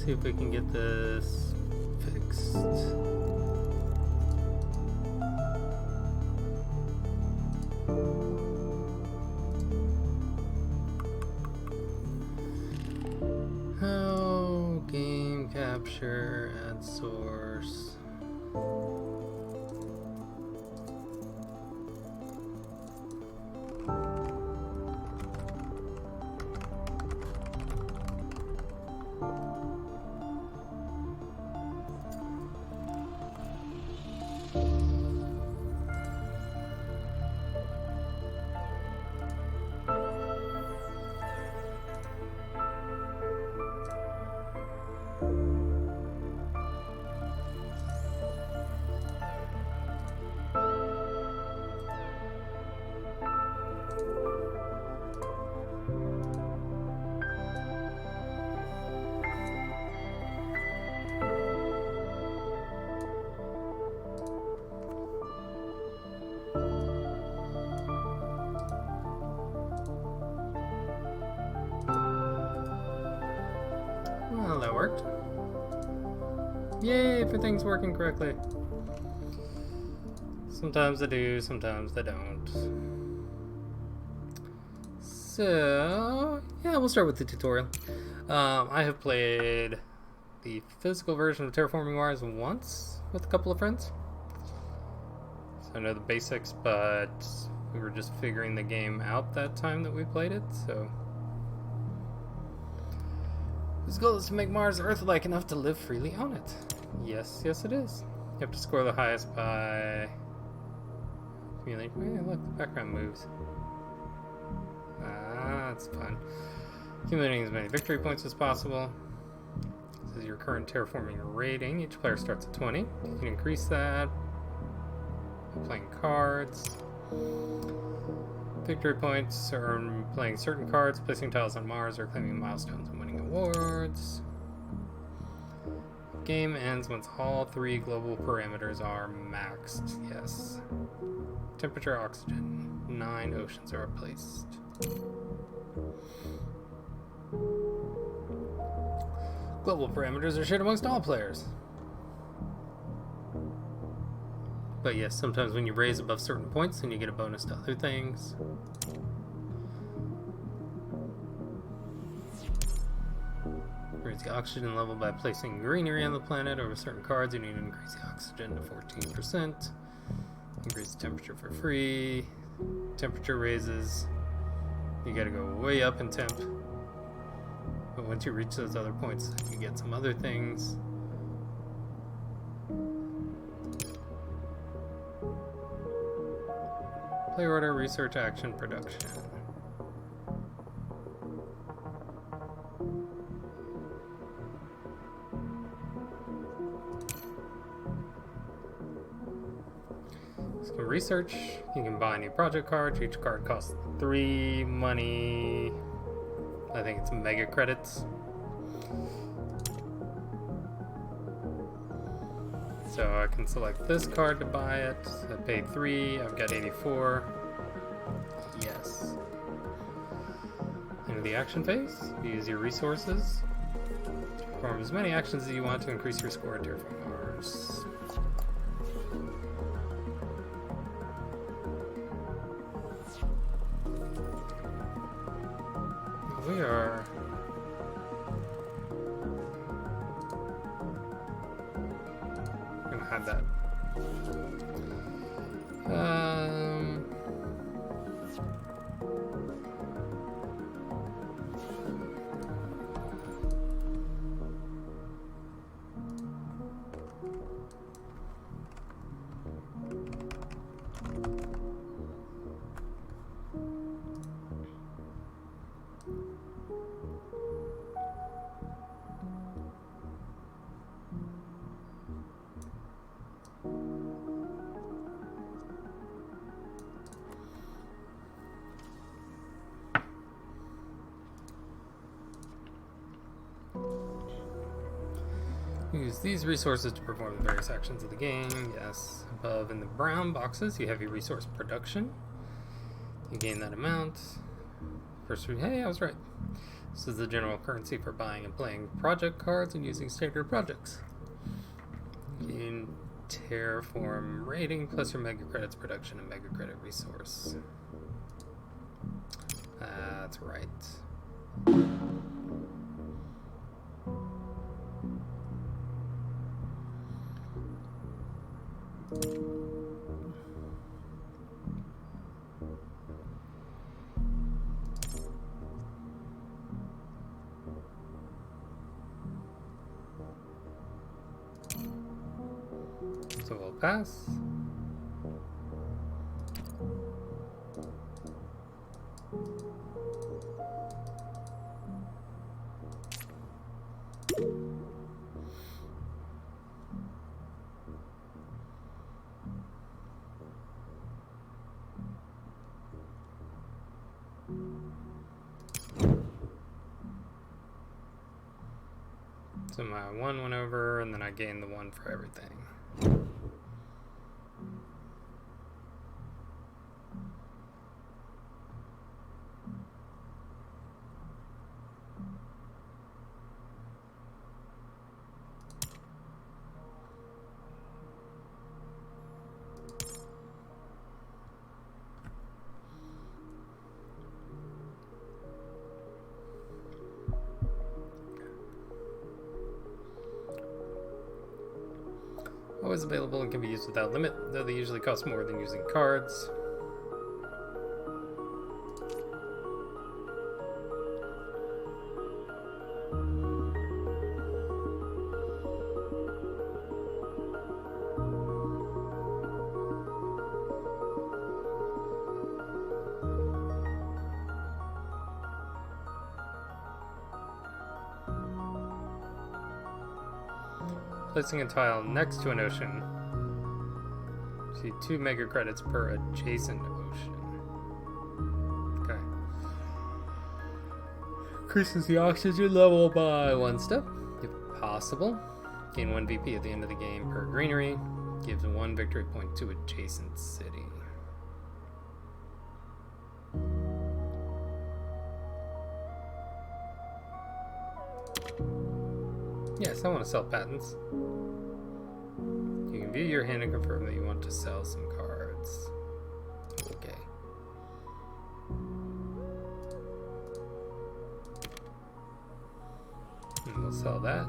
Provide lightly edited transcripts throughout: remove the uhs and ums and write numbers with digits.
see if we can get this fixed. Oh, game capture, add source. Well, that worked. Yay, everything's working correctly. Sometimes they do, sometimes they don't. So, yeah, we'll start with the tutorial. I have played the physical version of Terraforming Mars once with a couple of friends. So I know the basics, but we were just figuring the game out that time that we played it, so... His goal is to make Mars Earth-like enough to live freely on it. Yes, yes it is. You have to score the highest by... Hey, look, the background moves. Ah, that's fun. Accumulating as many victory points as possible. This is your current terraforming rating. Each player starts at 20. You can increase that by playing cards. Victory points are playing certain cards, placing tiles on Mars, or claiming milestones and winning awards. Game ends once all 3 global parameters are maxed. Yes. Temperature, oxygen. 9 oceans are replaced. Global parameters are shared amongst all players. But yes, sometimes when you raise above certain points, then you get a bonus to other things. Raise the oxygen level by placing greenery on the planet. Over certain cards, you need to increase the oxygen to 14%. Increase the temperature for free. Temperature raises. You gotta go way up in temp. But once you reach those other points, you get some other things. Play order, research, action, production. So research, you can buy new project cards. Each card costs 3 money. I think it's mega credits. So I can select this card to buy it. I paid 3, I've got 84. Yes. Into the action phase, you use your resources. Perform as many actions as you want to increase your score at Terraforming Mars. We are... Had that. Use these resources to perform the various actions of the game. Yes. Above in the brown boxes, you have your resource production. You gain that amount. Hey, I was right. This is the general currency for buying and playing project cards and using standard projects. Gain Terraform rating plus your Mega Credits production and Mega Credit resource. That's right. So we'll pass. So my 1 went over, and then I gained the 1 for everything. Always available and can be used without limit, though they usually cost more than using cards. Placing a tile next to an ocean. See 2 Mega Credits per adjacent ocean. Okay. Increases the oxygen level by 1 step, if possible. Gain 1 VP at the end of the game per greenery. Gives 1 victory point to adjacent city. Yes, I want to sell patents. You can view your hand and confirm that you want to sell some cards. Okay. And we'll sell that.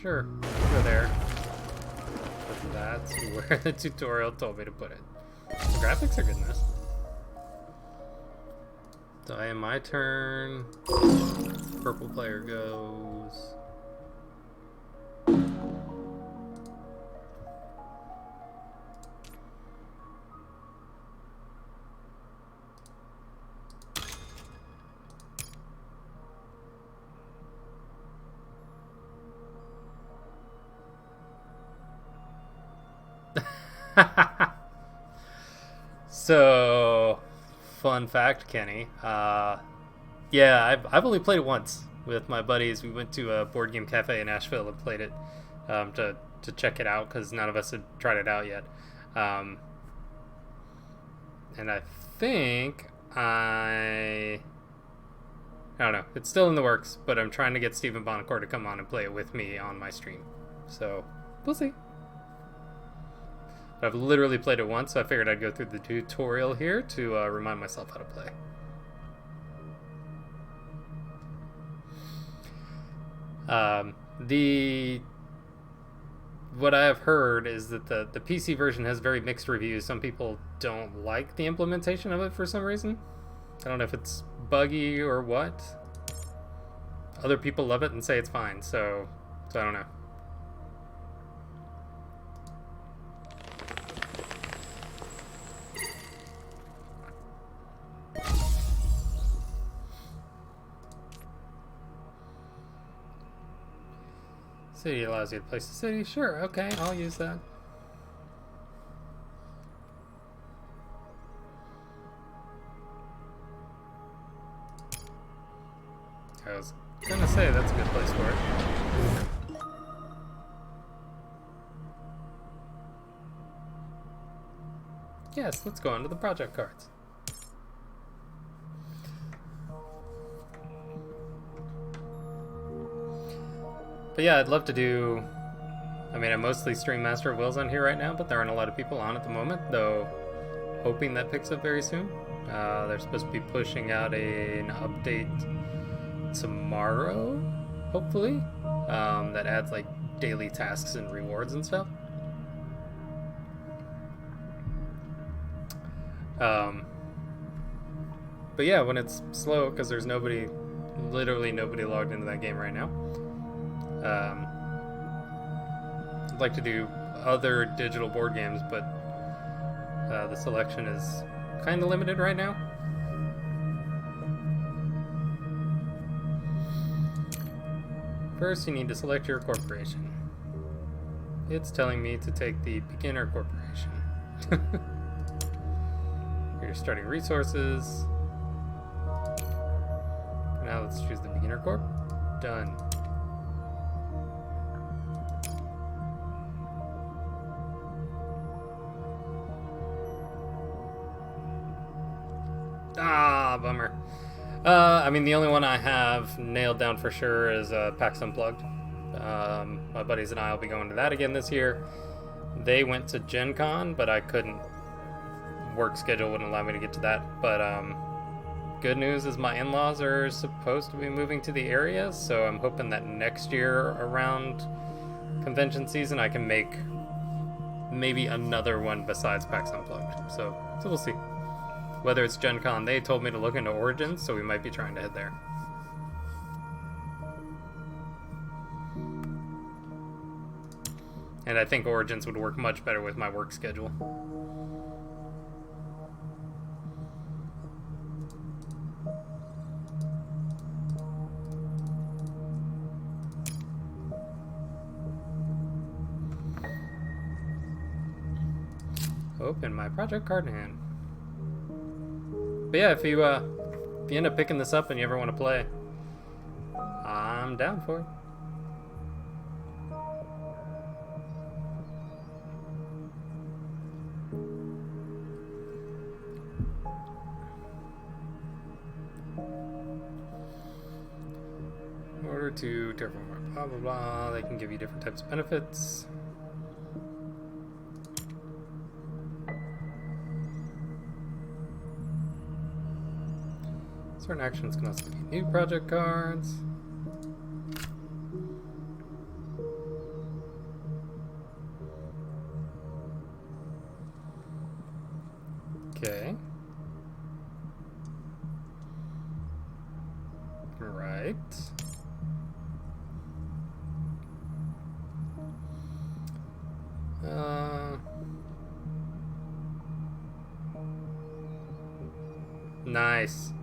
Sure, go there. But that's where the tutorial told me to put it. The graphics are good in this. So I am my turn. Purple player goes. So, fun fact, Kenny. Yeah, I've only played it once with my buddies. We went to a board game cafe in Asheville and played it to check it out because none of us had tried it out yet. And I think I don't know. It's still in the works, but I'm trying to get Stephen Bonacore to come on and play it with me on my stream. So, we'll see. I've literally played it once, so I figured I'd go through the tutorial here to remind myself how to play. What I have heard is that the PC version has very mixed reviews. Some people don't like the implementation of it for some reason. I don't know if it's buggy or what. Other people love it and say it's fine, so I don't know. City allows you to place the city. Sure, okay, I'll use that. I was gonna say that's a good place for it. Yes, let's go on to the project cards. But yeah, I'd love to do... I mean, I mostly stream Master of Wills on here right now, but there aren't a lot of people on at the moment, though hoping that picks up very soon. They're supposed to be pushing out an update tomorrow, hopefully, that adds like daily tasks and rewards and stuff. But yeah, when it's slow, because there's nobody, literally nobody logged into that game right now. I'd like to do other digital board games, but the selection is kind of limited right now. First, you need to select your corporation. It's telling me to take the beginner corporation. You're starting resources. Now let's choose the beginner corp. Done. Ah, bummer. I mean, the only one I have nailed down for sure is PAX Unplugged. My buddies and I will be going to that again this year. They went to Gen Con, but I couldn't. Work schedule wouldn't allow me to get to that. But good news is my in-laws are supposed to be moving to the area, so I'm hoping that next year around convention season I can make maybe another one besides PAX Unplugged. So we'll see. Whether it's Gen Con, they told me to look into Origins, so we might be trying to head there. And I think Origins would work much better with my work schedule. Open my project card in hand. But yeah, if you end up picking this up and you ever want to play, I'm down for it. In order to terraform, blah blah blah, they can give you different types of benefits. Certain actions can also be new project cards. Okay. Right. Nice.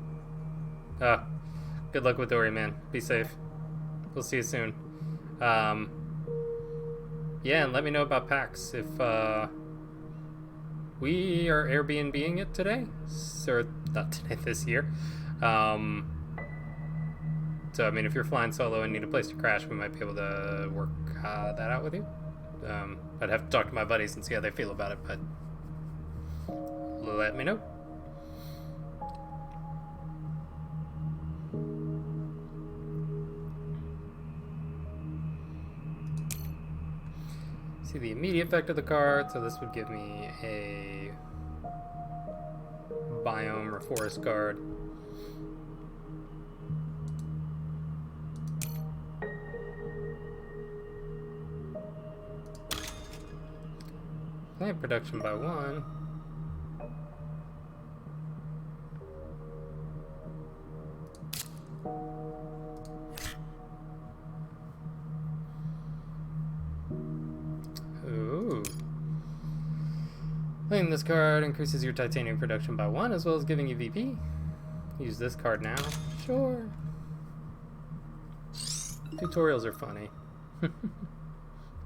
Good luck with Dory, man. Be safe. We'll see you soon. Yeah, and let me know about PAX if we are Airbnb-ing it today, or not today, this year. So I mean, if you're flying solo and need a place to crash, we might be able to work that out with you. I'd have to talk to my buddies and see how they feel about it, but let me know. See the immediate effect of the card, so this would give me a biome or forest card. Plant production by 1. Ooh. Playing this card increases your titanium production by 1 as well as giving you VP. Use this card now. Sure. Tutorials are funny.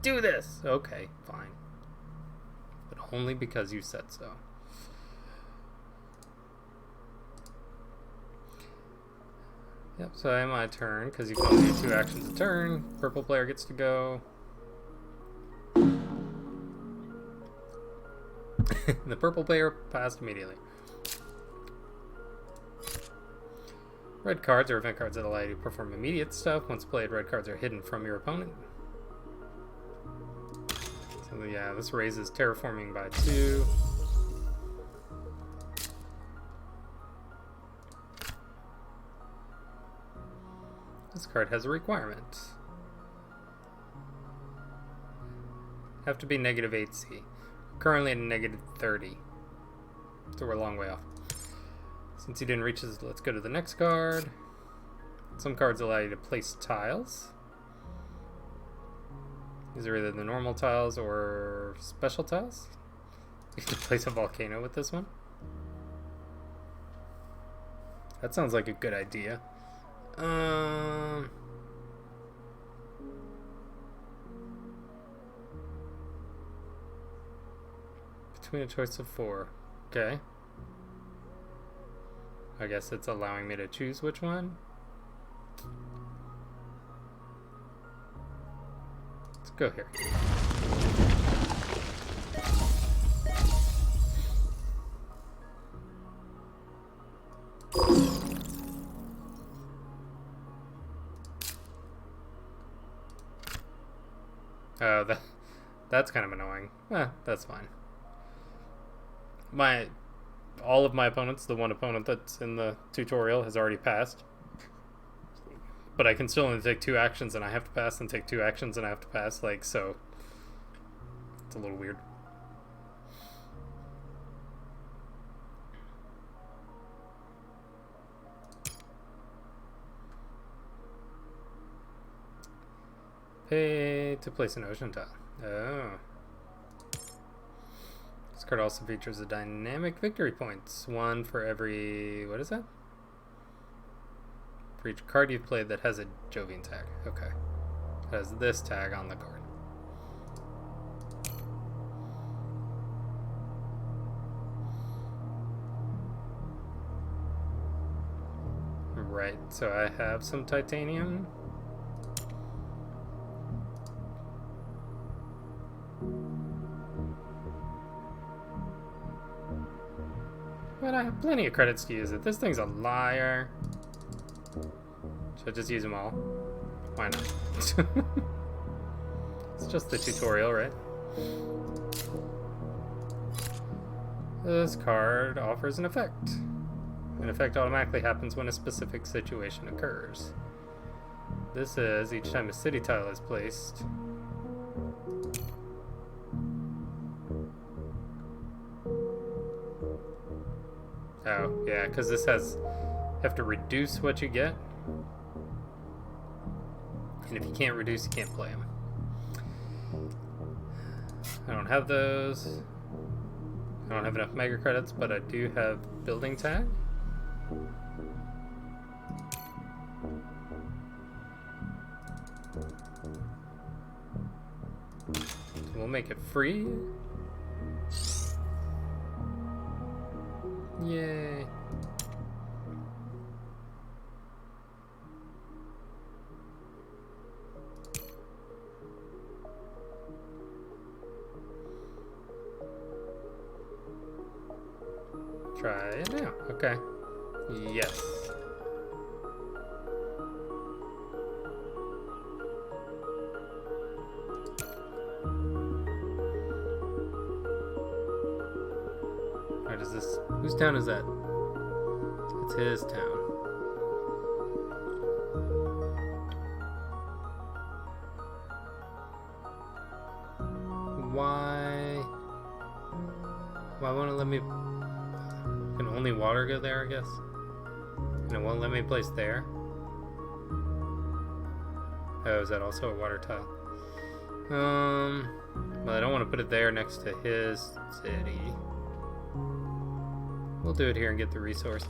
Do this! Okay, fine. But only because you said so. Yep, so I have my turn, because you can only do 2 actions a turn. Purple player gets to go. The purple player passed immediately. Red cards are event cards that allow you to perform immediate stuff. Once played, red cards are hidden from your opponent. So yeah, this raises terraforming by 2. This card has a requirement. Have to be negative 8C. Currently at negative 30. So we're a long way off. Since he didn't reach his, let's go to the next card. Some cards allow you to place tiles. These are either the normal tiles or special tiles. You can place a volcano with this one. That sounds like a good idea. Between a choice of 4. Okay. I guess it's allowing me to choose which one. Let's go here. Oh, that's kind of annoying. That's fine. All of my opponents, the one opponent that's in the tutorial, has already passed. But I can still only take 2 actions and I have to pass, and take 2 actions and I have to pass, like, so it's a little weird. Pay to place an ocean tile. Oh. This card also features a dynamic victory points. 1 for every... what is that? For each card you've played that has a Jovian tag. Okay. It has this tag on the card. Right, so I have some titanium. But I have plenty of credits to use it. This thing's a liar. Should I just use them all? Why not? It's just the tutorial, right? This card offers an effect. An effect automatically happens when a specific situation occurs. This is each time a city tile is placed. Oh, yeah, because this has... you have to reduce what you get. And if you can't reduce, you can't play them. I don't have those. I don't have enough mega credits, but I do have building tag. So we'll make it free. Yay. Try it now. Okay. Yes. Alright, is this... whose town is that? It's his town. Why won't it let me... can only water go there, I guess? And it won't let me place there? Oh, is that also a water tile? Well, I don't want to put it there next to his city. We'll do it here and get the resource.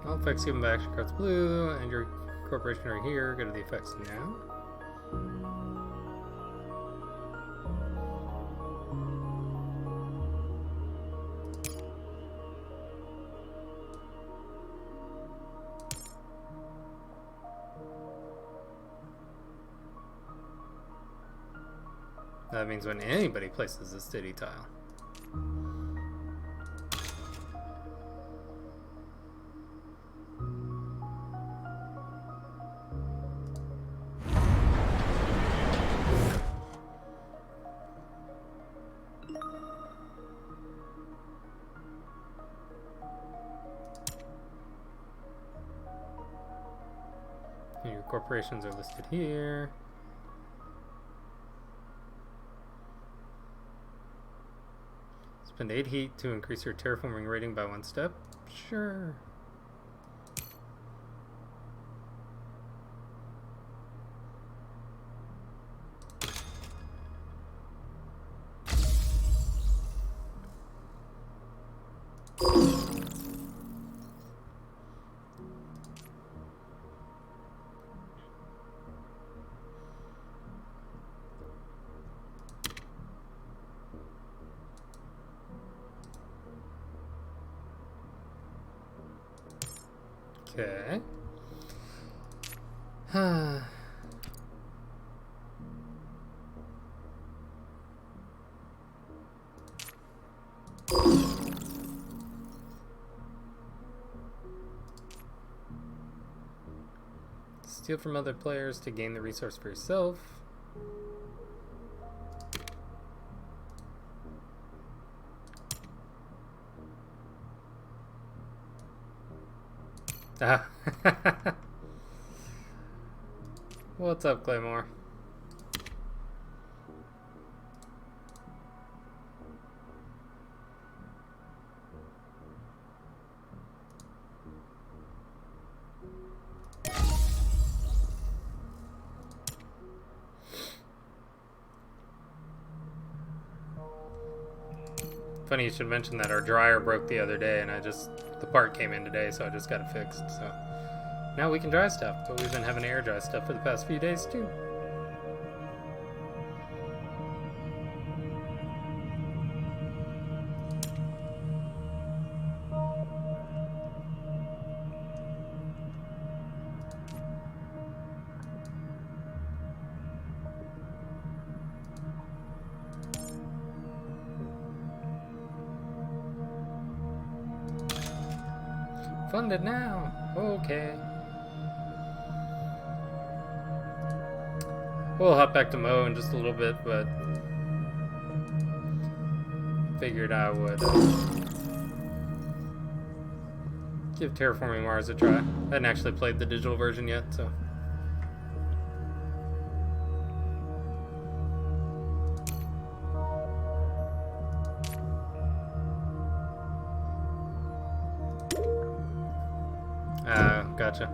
All effects given by action cards blue, and your corporation are here. Go to the effects now. That means when anybody places a city tile. Your corporations are listed here. Spend 8 heat to increase your terraforming rating by 1 step. Sure. Okay. Steal from other players to gain the resource for yourself. Ah. What's up, Claymore? Funny you should mention that. Our dryer broke the other day, and the part came in today, so I just got it fixed. So now we can dry stuff, but we've been having air dry stuff for the past few days too. Fund it now. Okay. We'll hop back to Mo in just a little bit, but figured I would give Terraforming Mars a try. I hadn't actually played the digital version yet, so. Gotcha.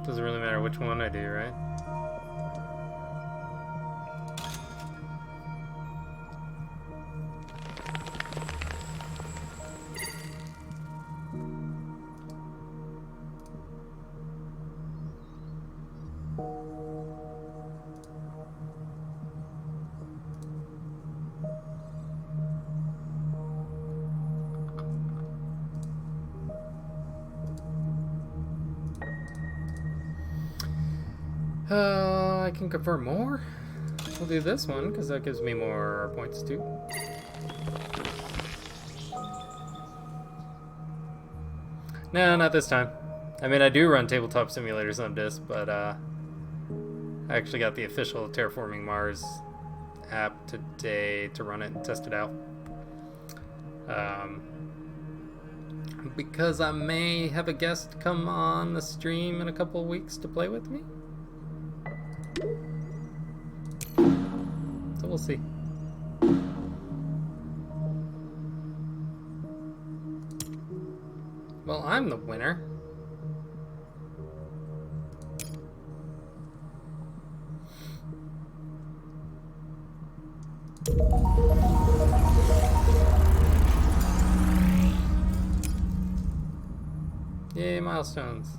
Doesn't really matter which one I do, right? I can convert more. We'll do this one because that gives me more points too. No, not this time. I mean, I do run tabletop simulators on disk, but I actually got the official Terraforming Mars app today to run it and test it out. because I may have a guest come on the stream in a couple of weeks to play with me. So we'll see. Well, I'm the winner. Yay, milestones.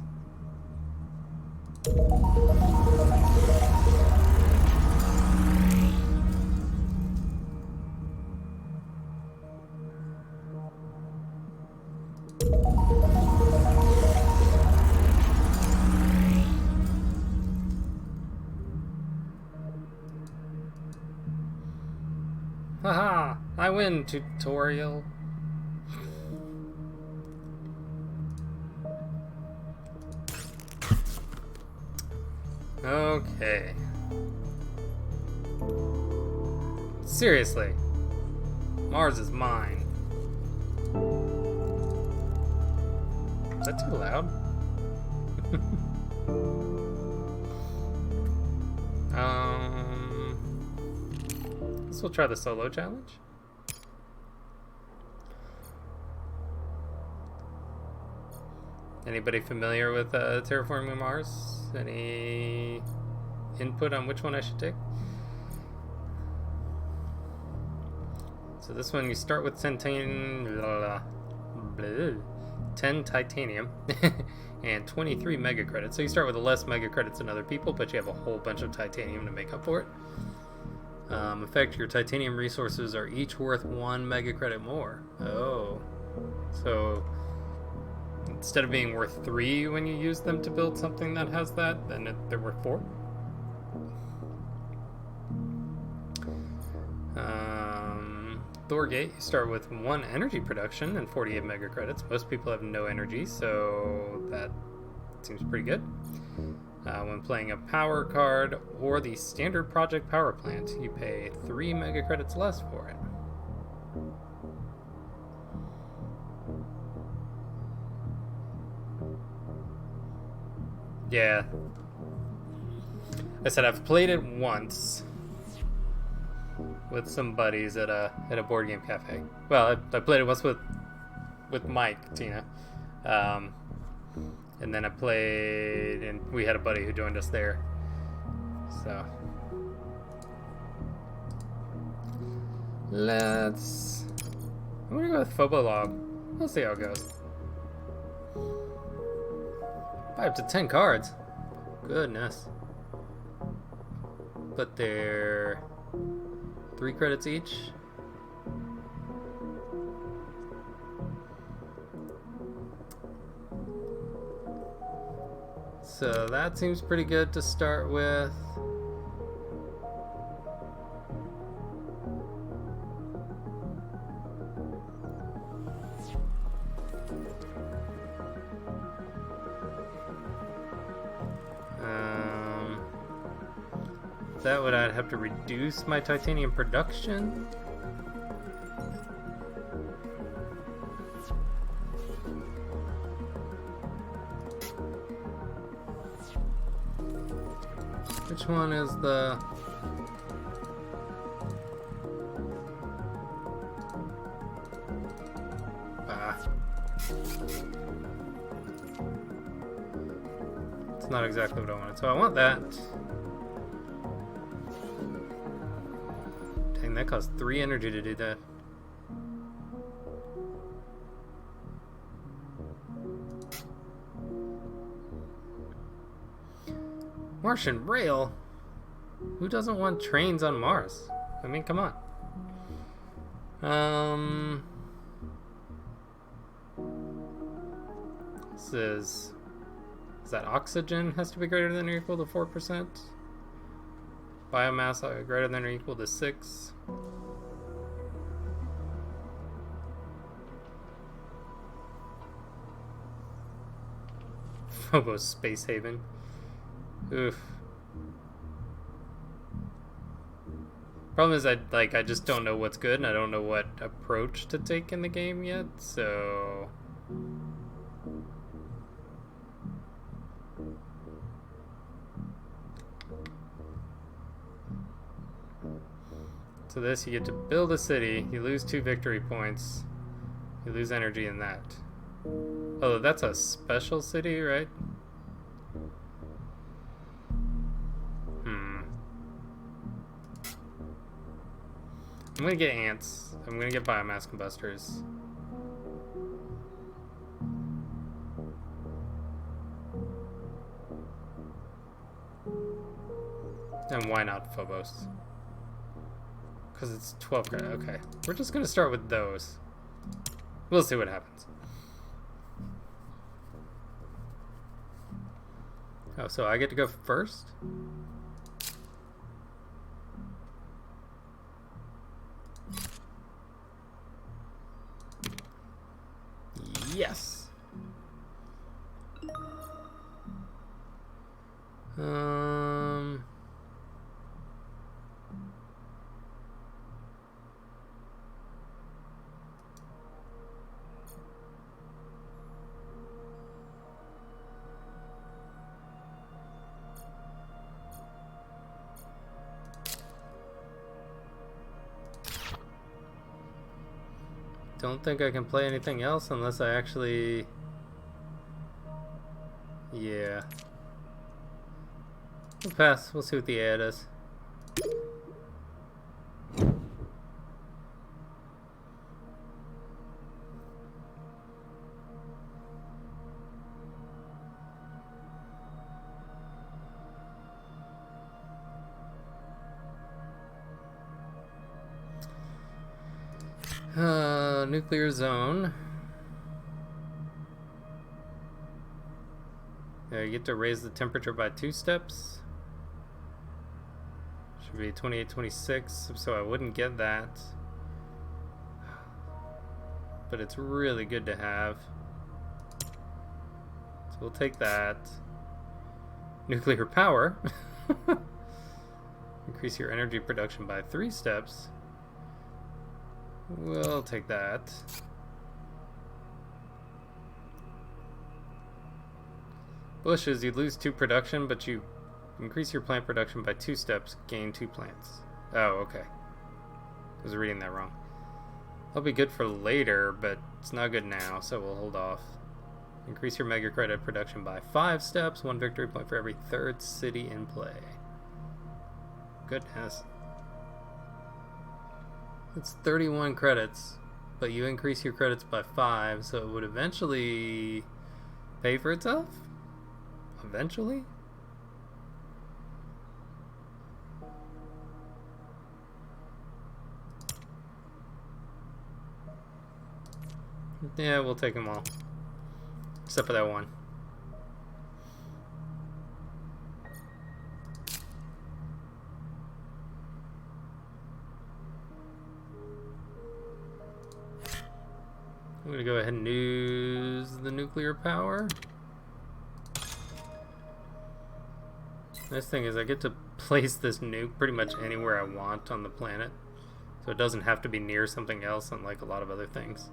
Haha, I win, tutorial. Okay. Seriously. Mars is mine. Is that too loud? Guess we'll try the solo challenge. Anybody familiar with terraforming Mars? Any input on which one I should take? So this one, you start with 10 titanium and 23 mega credits. So you start with less mega credits than other people, but you have a whole bunch of titanium to make up for it. In fact, your titanium resources are each worth 1 mega credit more. Oh. So instead of being worth 3 when you use them to build something that has that, then they're worth 4. Thorgate, you start with 1 energy production and 48 mega credits. Most people have no energy, so that seems pretty good. When playing a power card or the standard project power plant, you pay 3 mega credits less for it. Yeah. I said I've played it once with some buddies at a board game cafe. Well, I played it once with Mike, Tina. And then I played, and we had a buddy who joined us there. So I'm gonna go with Phobolob. We'll see how it goes. 5 to 10 cards. Goodness. But they're 3 credits each. So that seems pretty good to start with. That would I'd have to reduce my titanium production. Which one is the... It's not exactly what I wanted, so I want that. Dang, that costs 3 energy to do that. Martian rail? Who doesn't want trains on Mars? I mean, come on. This is that oxygen has to be greater than or equal to 4%? Biomass greater than or equal to 6. Phobos Space Haven. Oof. Problem is, I just don't know what's good, and I don't know what approach to take in the game yet. So So this, you get to build a city, you lose 2 victory points, you lose energy in that. Oh, that's a special city, right? I'm gonna get ants. I'm gonna get biomass combustors. And why not Phobos? Because it's 12 credit. Okay. We're just gonna start with those. We'll see what happens. Oh, so I get to go first? Yes. Don't think I can play anything else unless I actually... Yeah. We'll pass. We'll see what the AI does. Nuclear zone. Yeah, you get to raise the temperature by 2 steps. Should be 28, 26, so I wouldn't get that. But it's really good to have. So we'll take that. Nuclear power. Increase your energy production by 3 steps. We'll take that. Bushes, you lose 2 production, but you increase your plant production by 2 steps, gain 2 plants. Oh, okay. I was reading that wrong. That'll be good for later, but it's not good now, so we'll hold off. Increase your mega credit production by 5 steps, 1 victory point for every 3rd city in play. Goodness. It's 31 credits, but you increase your credits by 5, so it would eventually pay for itself? Eventually? Yeah, we'll take them all. Except for that one. I'm gonna go ahead and use the nuclear power. Nice thing is I get to place this nuke pretty much anywhere I want on the planet. So it doesn't have to be near something else, unlike a lot of other things.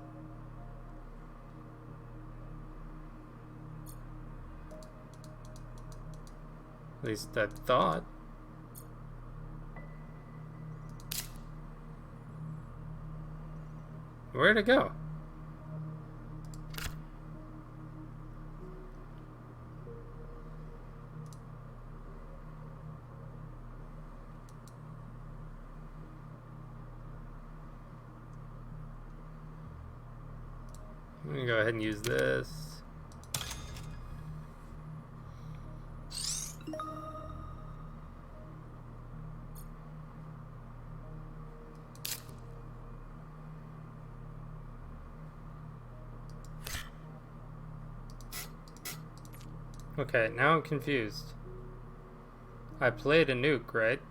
At least I thought. Where'd it go? I'm gonna go ahead and use this. Okay, now I'm confused. I played a nuke, right?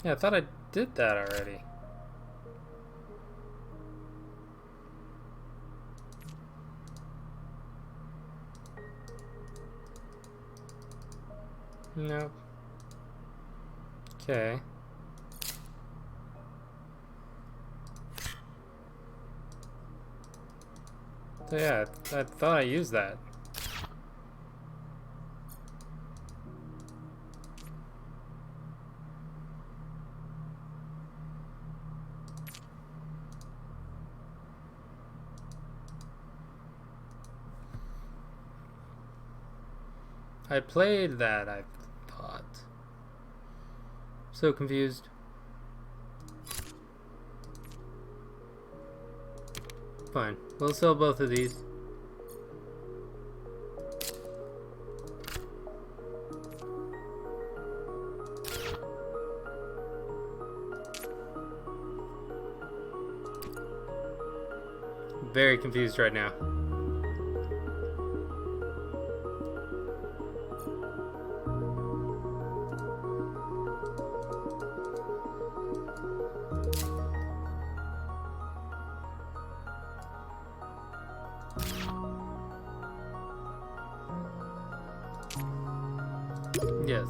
Yeah, I thought I did that already. Nope. Okay. So yeah, I thought I used that. I played that, I thought. So confused. Fine. We'll sell both of these. Very confused right now. Yes.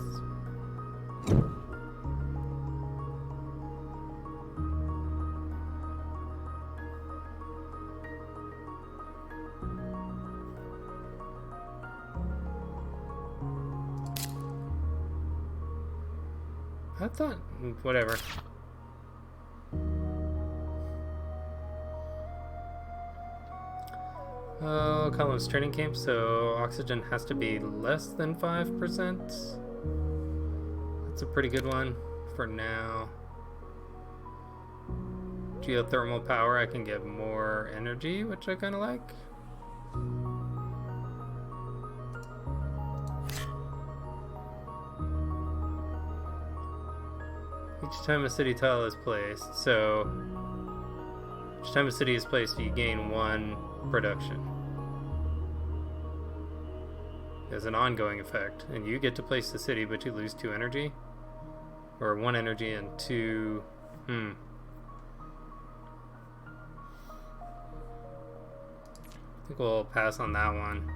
I thought... whatever. Oh, Column's training camp, so oxygen has to be less than 5%. That's a pretty good one for now. Geothermal power, I can get more energy, which I kind of like. Each time a city tile is placed, so each time a city is placed, you gain 1 production. There's an ongoing effect, and you get to place the city, but you lose 2 energy. Or 1 energy and 2... I think we'll pass on that one.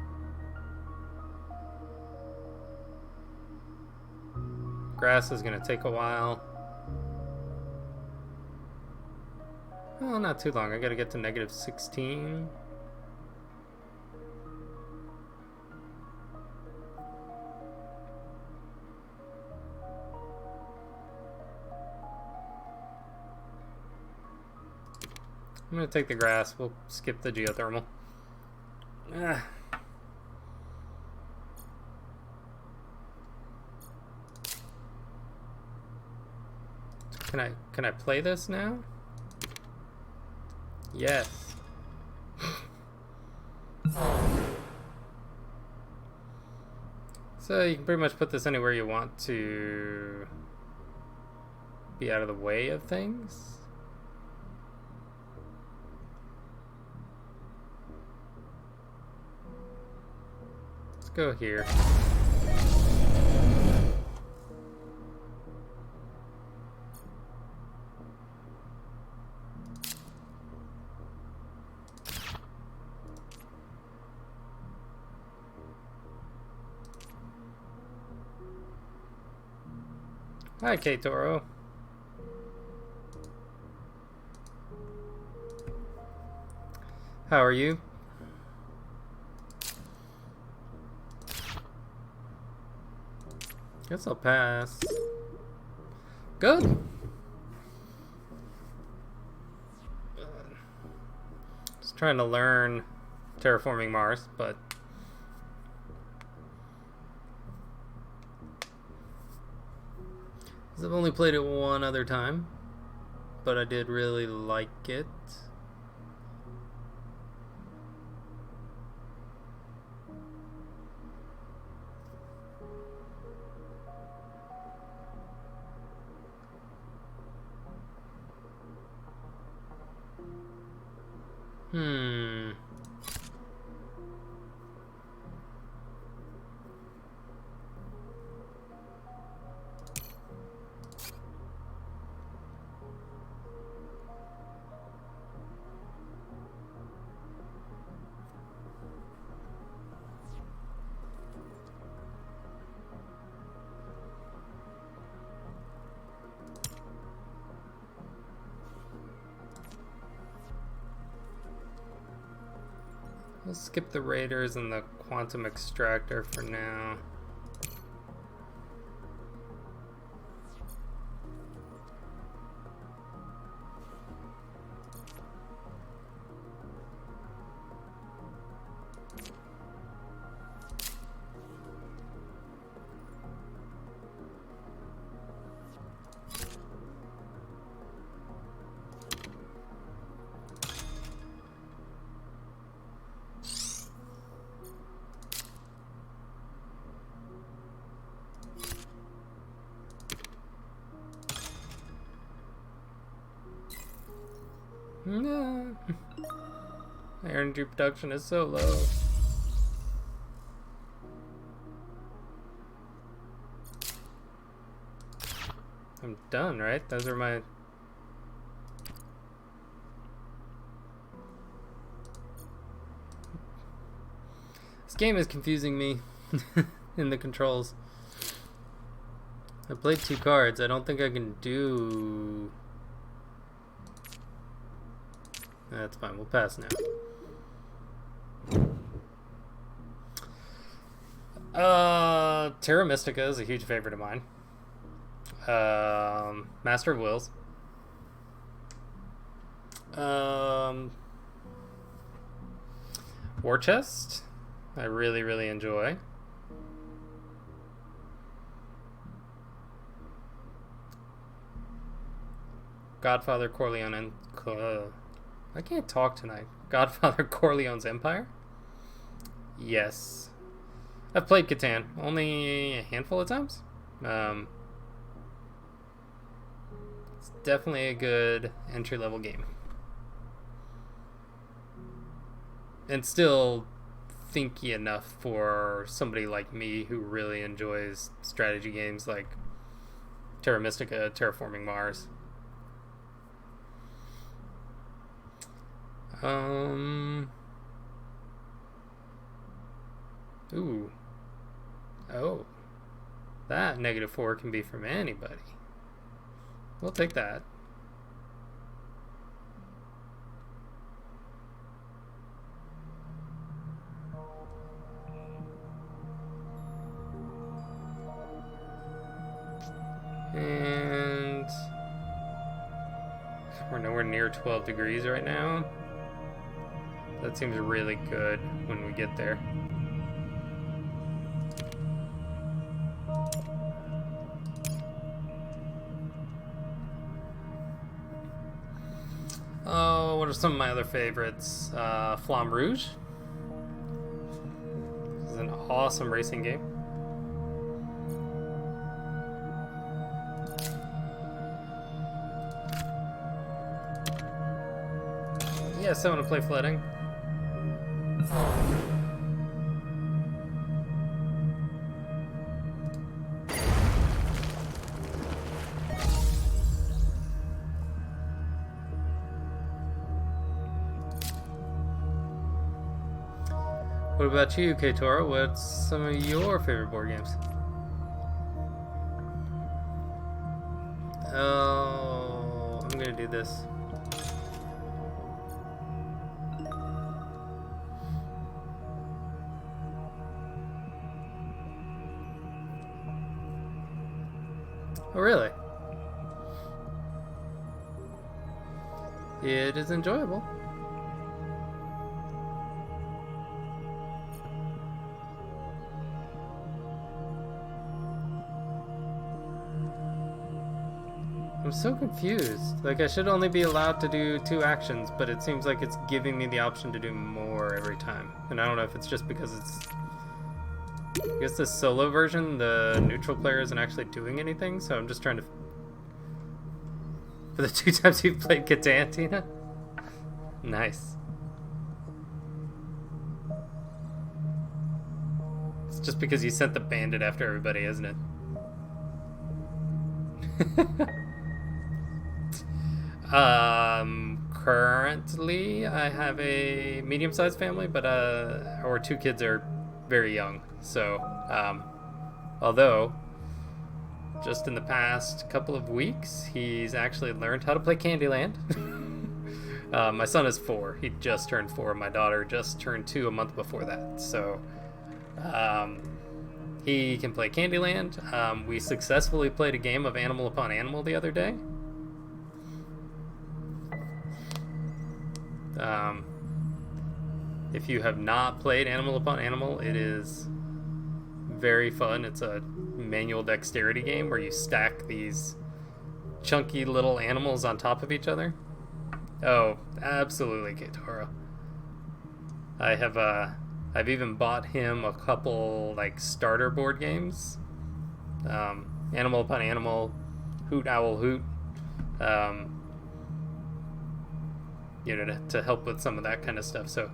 Grass is going to take a while. Well, not too long. I gotta get to -16. I'm gonna take the grass. We'll skip the geothermal. Can I play this now? Yes. So you can pretty much put this anywhere you want to be out of the way of things. Let's go here. Hi, K-Toro. How are you? Guess I'll pass. Good. Just trying to learn terraforming Mars, but I've only played it one other time, but I did really like it. We'll skip the Raiders and the Quantum Extractor for now. No. My energy production is so low. I'm done, right? Those are my... This game is confusing me in the controls. I played 2 cards. I don't think I can do... That's fine, we'll pass now. Terra Mystica is a huge favorite of mine. Master of Wills. War Chest, I really, really enjoy. Godfather Corleone and... I can't talk tonight. Godfather Corleone's Empire? Yes. I've played Catan only a handful of times. It's definitely a good entry-level game. And still thinky enough for somebody like me who really enjoys strategy games like Terra Mystica, Terraforming Mars. Ooh. Oh. That -4 can be from anybody. We'll take that. And we're nowhere near 12 degrees right now. That seems really good when we get there. Oh, what are some of my other favorites? Flamme Rouge. This is an awesome racing game. Yes, I want to play Flooding. What about you, K-Toro? What's some of your favorite board games? Oh, I'm gonna do this. Oh, really? It is enjoyable. I'm so confused. Like, I should only be allowed to do 2 actions, but it seems like it's giving me the option to do more every time. And I don't know if it's just because it's... I guess the solo version, the neutral player isn't actually doing anything, so I'm just trying to... For the 2 times you've played Catan, Tina? Nice. It's just because you sent the bandit after everybody, isn't it? Currently I have a medium-sized family, but our 2 kids are very young. So, although just in the past couple of weeks, he's actually learned how to play Candyland. My son is 4. He just turned 4. My daughter just turned 2 a month before that. So he can play Candyland. We successfully played a game of Animal Upon Animal the other day. If you have not played Animal Upon Animal, it is very fun. It's a manual dexterity game where you stack these chunky little animals on top of each other. Oh, absolutely, Keitaro. I've even bought him a couple like starter board games. Animal Upon Animal, Hoot Owl Hoot. To help with some of that kind of stuff. So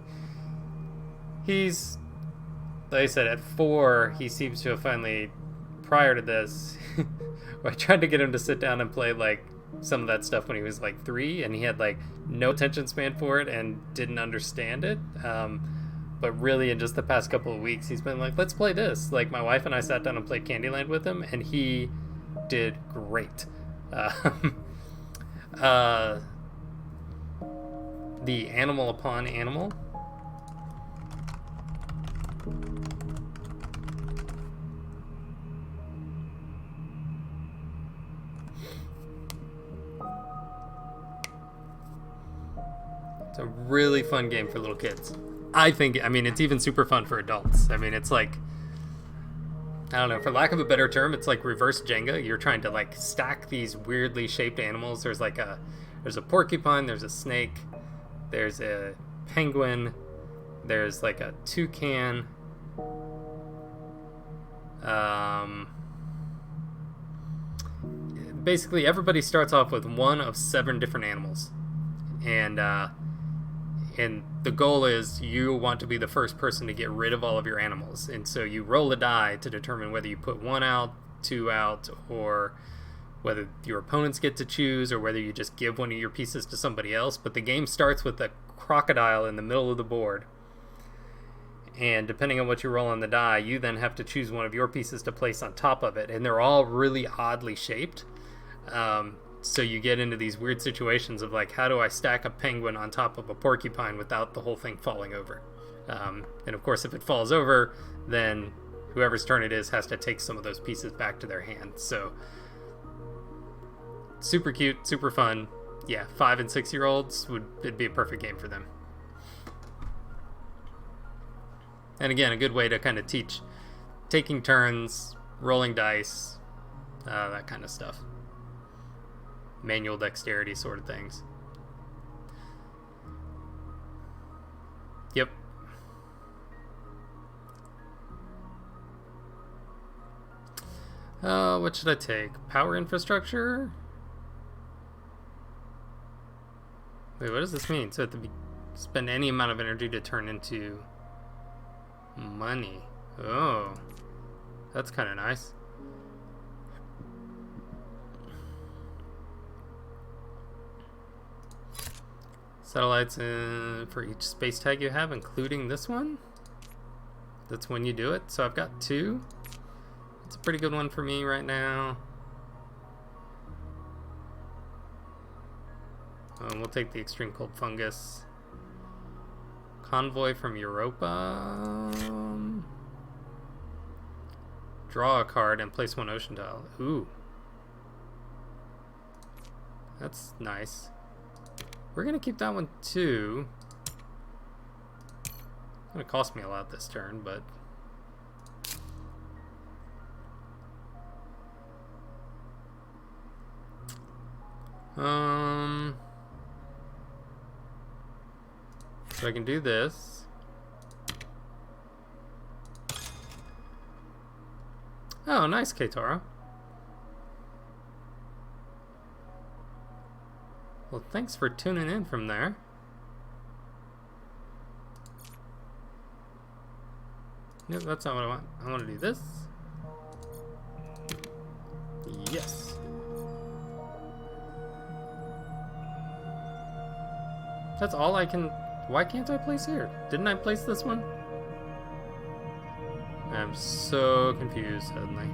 he's, like I said, at 4, he seems to have finally, prior to this, I tried to get him to sit down and play like some of that stuff when he was like 3, and he had like no attention span for it and didn't understand it. But really, in just the past couple of weeks, he's been like, let's play this. Like, my wife and I sat down and played Candyland with him, and he did great. The Animal Upon Animal. It's a really fun game for little kids. I mean, it's even super fun for adults. I mean, it's like, I don't know, for lack of a better term, it's like reverse Jenga. You're trying to like stack these weirdly shaped animals. There's a porcupine, there's a snake, there's a penguin, there's like a toucan. Basically, everybody starts off with one of 7 different animals, and the goal is you want to be the first person to get rid of all of your animals. And so you roll a die to determine whether you put 1 out, 2 out, or whether your opponents get to choose, or whether you just give one of your pieces to somebody else. But the game starts with a crocodile in the middle of the board, and depending on what you roll on the die, you then have to choose one of your pieces to place on top of it, and they're all really oddly shaped. So you get into these weird situations of like, how do I stack a penguin on top of a porcupine without the whole thing falling over? And of course, if it falls over, then whoever's turn it is has to take some of those pieces back to their hand. So super cute, super fun. Yeah, 5 and 6-year-olds it'd be a perfect game for them. And again, a good way to kind of teach taking turns, rolling dice, that kind of stuff. Manual dexterity sort of things. Yep. What should I take? Power infrastructure? Wait, what does this mean? So spend any amount of energy to turn into money. Oh, that's kind of nice. Satellites for each space tag you have, including this one. That's when you do it. So I've got 2. It's a pretty good one for me right now. We'll take the extreme cold fungus. Convoy from Europa. Draw a card and place 1 ocean tile. Ooh. That's nice. We're going to keep that one too. It's going to cost me a lot this turn, but... So I can do this. Oh, nice, Keitaro. Well, thanks for tuning in from there. Nope, that's not what I want. I want to do this. Yes. That's all I can... Why can't I place here? Didn't I place this one? I'm so confused suddenly.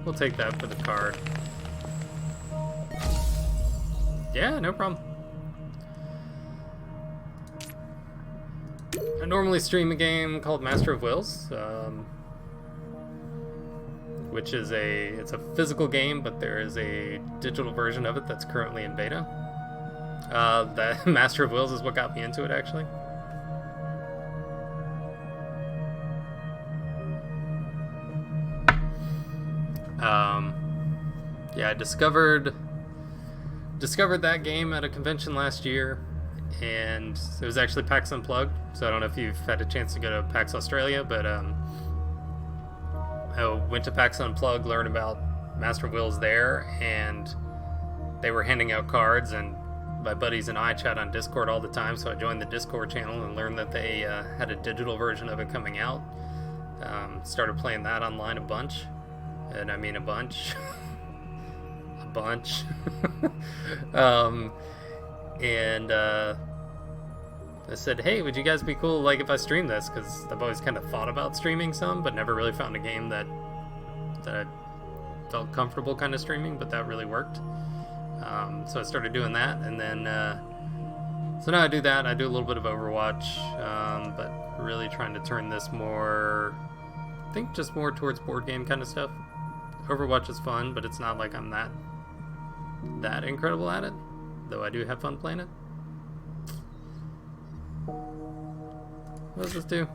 We'll take that for the card. Yeah, no problem. normally stream a game called Master of Wills, which is it's a physical game, but there is a digital version of it that's currently in beta. The Master of Wills is what got me into it, actually. Yeah, I discovered that game at a convention last year, and it was actually PAX Unplugged, so I don't know if you've had a chance to go to PAX Australia, but I went to PAX Unplugged, learned about Master of Wills there, and they were handing out cards, and my buddies and I chat on Discord all the time, so I joined the Discord channel and learned that they had a digital version of it coming out. Started playing that online a bunch, and I mean a bunch. And I said, hey, would you guys be cool like if I stream this, because I've always kind of thought about streaming some, but never really found a game that I felt comfortable kind of streaming, but that really worked. So I started doing that, and then so now I do that. I do a little bit of Overwatch, but really trying to turn this more, I think, just more towards board game kind of stuff. Overwatch is fun, but it's not like I'm that incredible at it, though I do have fun playing it. What does this do?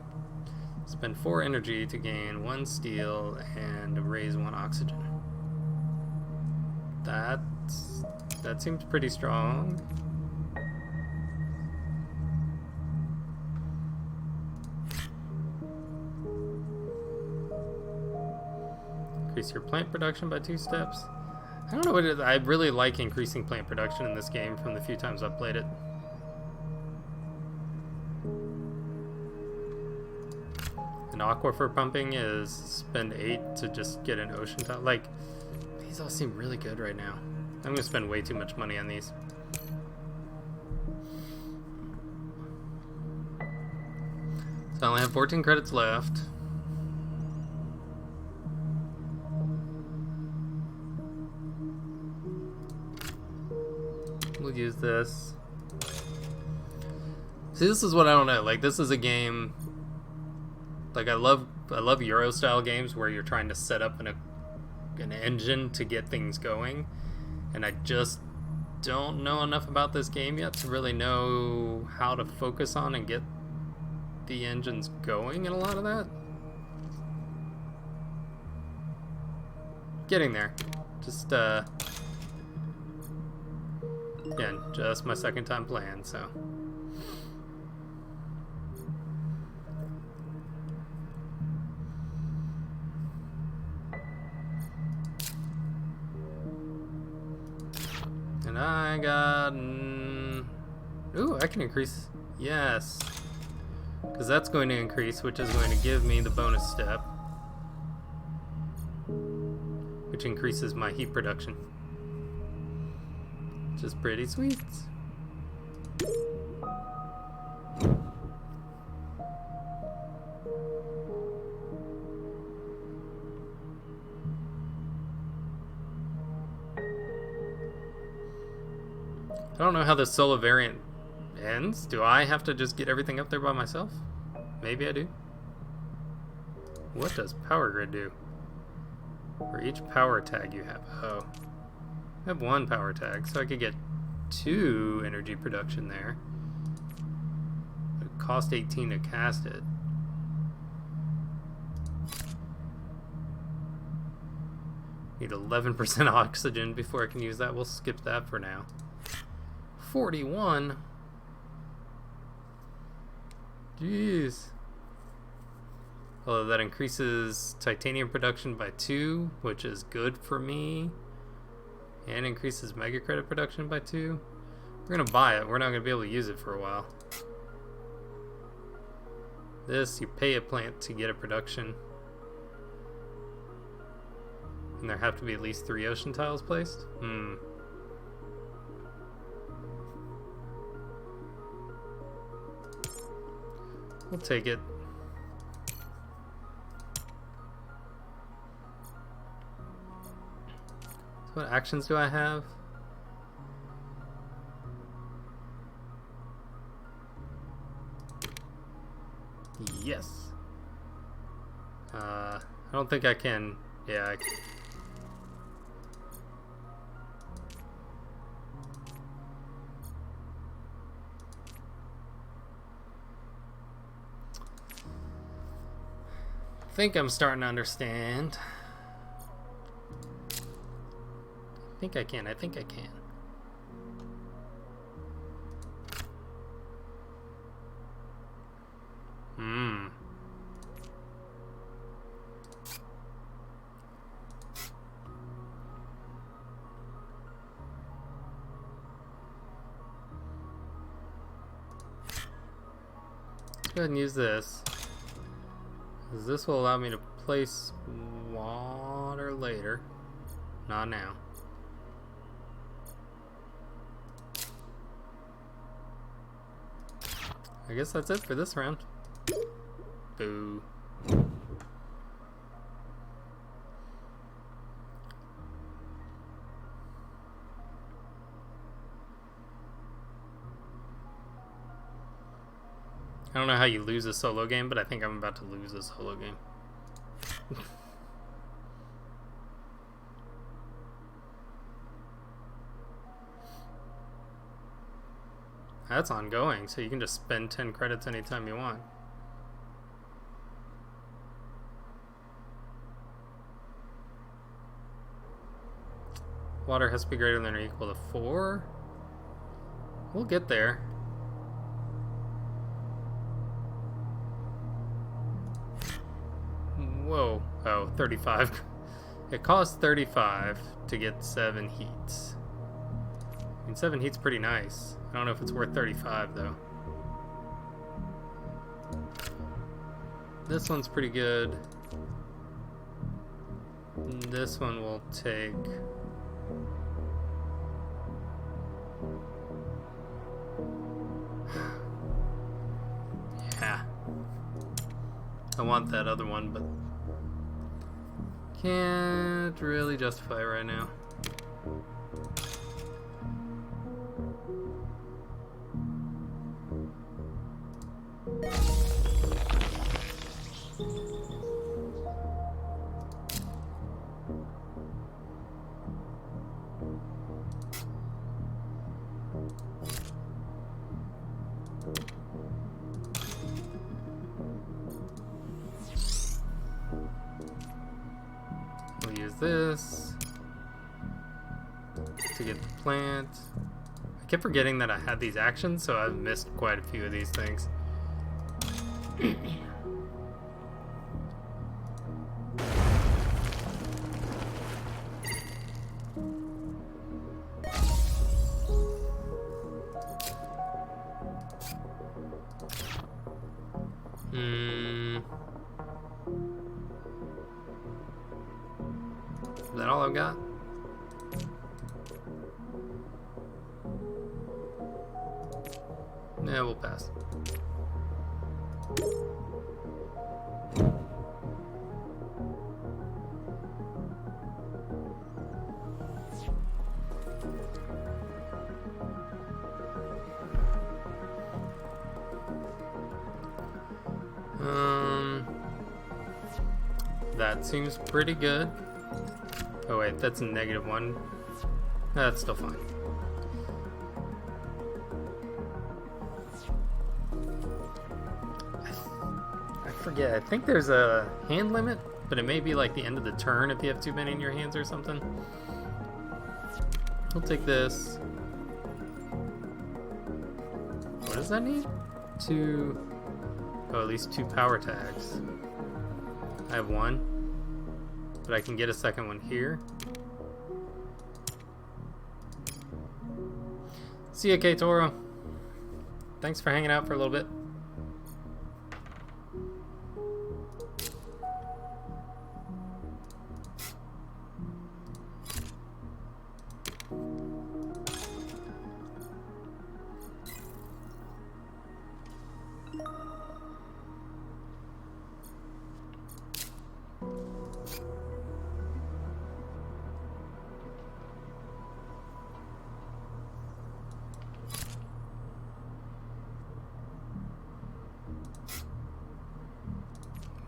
Spend 4 energy to gain 1 steel and raise 1 oxygen. That seems pretty strong. Increase your plant production by 2 steps. I don't know what it is. I really like increasing plant production in this game from the few times I've played it. And aquifer pumping is spend 8 to just get an ocean tile. Like, these all seem really good right now. I'm gonna spend way too much money on these. So I only have 14 credits left. We'll use this. See, this is what I don't know. Like, this is a game. Like, I love Euro style games where you're trying to set up an engine to get things going, and I just don't know enough about this game yet to really know how to focus on and get the engines going in a lot of that. Getting there. Just again, just my second time playing, so. And I got... ooh, I can increase... yes. Because that's going to increase, which is going to give me the bonus step. Which increases my heat production. Which is pretty sweet. I don't know how this solo variant ends. Do I have to just get everything up there by myself? Maybe I do. What does power grid do? For each power tag you have. Oh. I have 1 power tag, so I could get 2 energy production there. It would cost 18 to cast it. Need 11% oxygen before I can use that. We'll skip that for now. 41. Jeez. Although that increases titanium production by 2, which is good for me. And increases mega credit production by 2. We're gonna buy it. We're not gonna be able to use it for a while. This, you pay a plant to get a production. And there have to be at least 3 ocean tiles placed? We'll take it. So what actions do I have? Yes. I don't think I can. Yeah, I can. I think I'm starting to understand. I think I can. I think I can. Let's go ahead and use this. This will allow me to place water later. Not now. I guess that's it for this round. Boo. I don't know how you lose a solo game, but I think I'm about to lose a solo game. That's ongoing, so you can just spend 10 credits anytime you want. Water has to be greater than or equal to 4. We'll get there. Whoa. Oh, 35. It costs 35 to get 7 heats. I mean, 7 heats pretty nice. I don't know if it's worth 35 though. This one's pretty good. This one will take... Yeah. I want that other one, but can't really justify it right now. We'll use this to get the plant. I kept forgetting that I had these actions, so I've missed quite a few of these things. Is that all I've got? Yeah, we'll pass. That seems pretty good. Oh wait, that's a -1. That's still fine. I forget, I think there's a hand limit, but it may be like the end of the turn if you have too many in your hands or something. We'll take this. What does that need? Oh, at least 2 power tags. I have 1, but I can get a second one here. See ya, K-Toro. Thanks for hanging out for a little bit.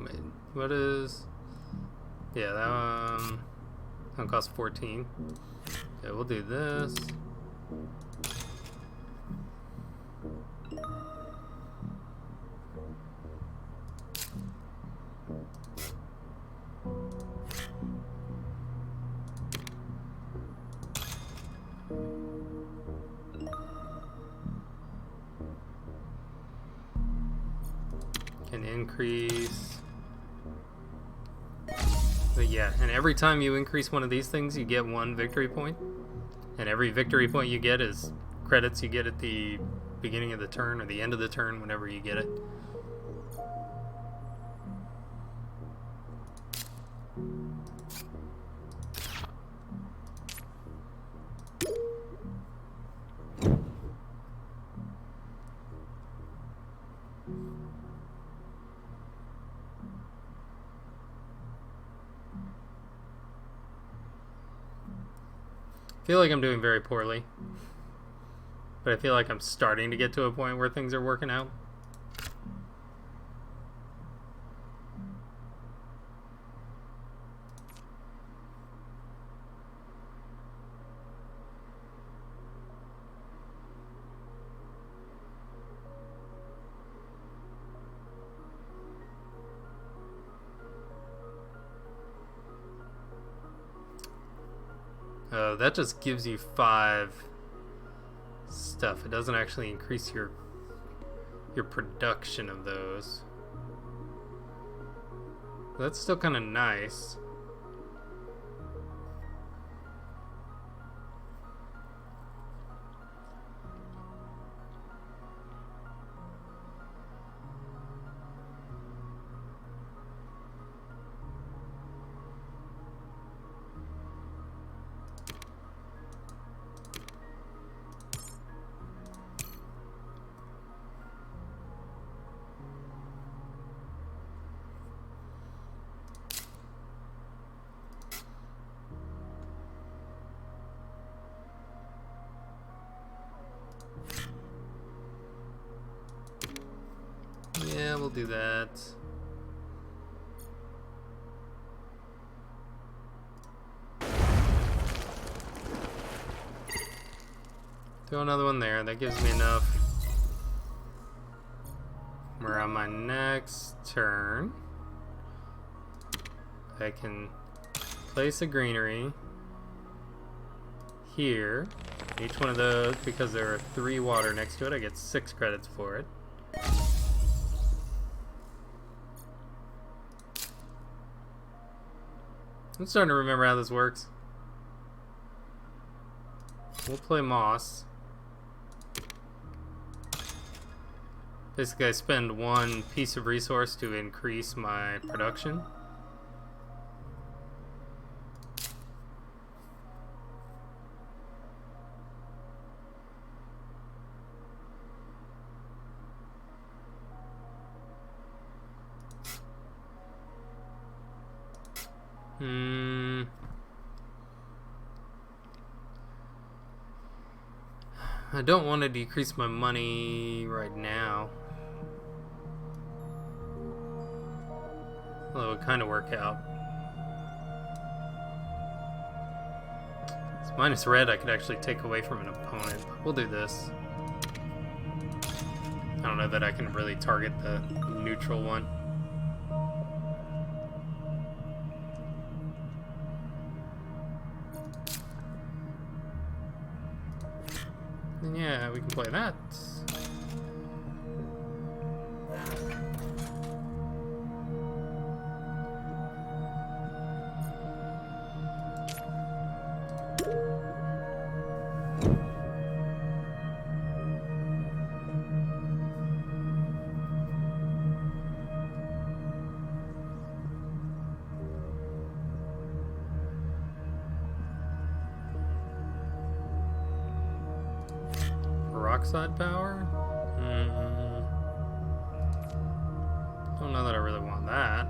Wait, what is... Yeah, that one costs 14. Okay, we'll do this. Can increase. But yeah, and every time you increase one of these things, you get 1 victory point. And every victory point you get is credits you get at the beginning of the turn or the end of the turn, whenever you get it. I feel like I'm doing very poorly, but I feel like I'm starting to get to a point where things are working out. That just gives you 5 stuff. It doesn't actually increase your production of those. That's still kind of nice. Yeah, we'll do that. Throw another one there. That gives me enough. We're on my next turn. I can place a greenery here. Each one of those, because there are 3 water next to it, I get 6 credits for it. I'm starting to remember how this works. We'll play moss. Basically, I spend 1 piece of resource to increase my production. I don't want to decrease my money right now. Although it would kind of work out. It's minus red I could actually take away from an opponent. We'll do this. I don't know that I can really target the neutral one. Yeah, we can play that. Peroxide power? Don't know that I really want that.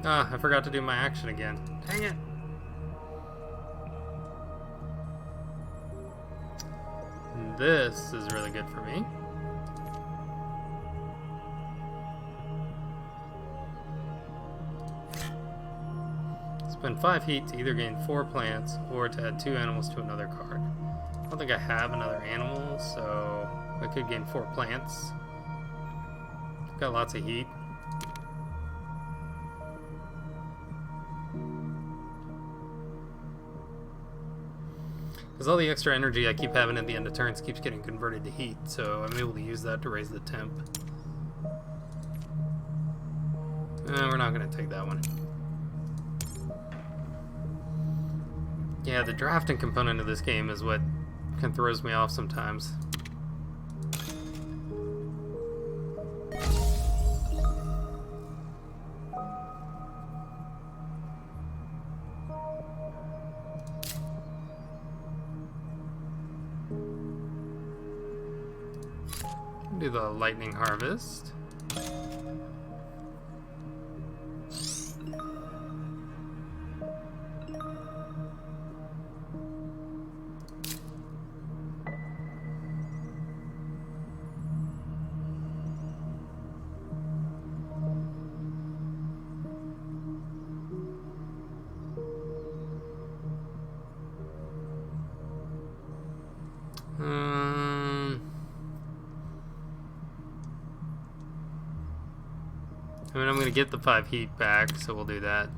Ah, I forgot to do my action again. Dang it! This is really good for me. Spend 5 heat to either gain 4 plants or to add 2 animals to another card. I don't think I have another animal, so I could gain 4 plants. Got lots of heat. Because all the extra energy I keep having at the end of turns keeps getting converted to heat, so I'm able to use that to raise the temp. We're not going to take that one. Yeah, the drafting component of this game is what kind of throws me off sometimes. Do the lightning harvest. I mean, I'm gonna get the 5 heat back, so we'll do that.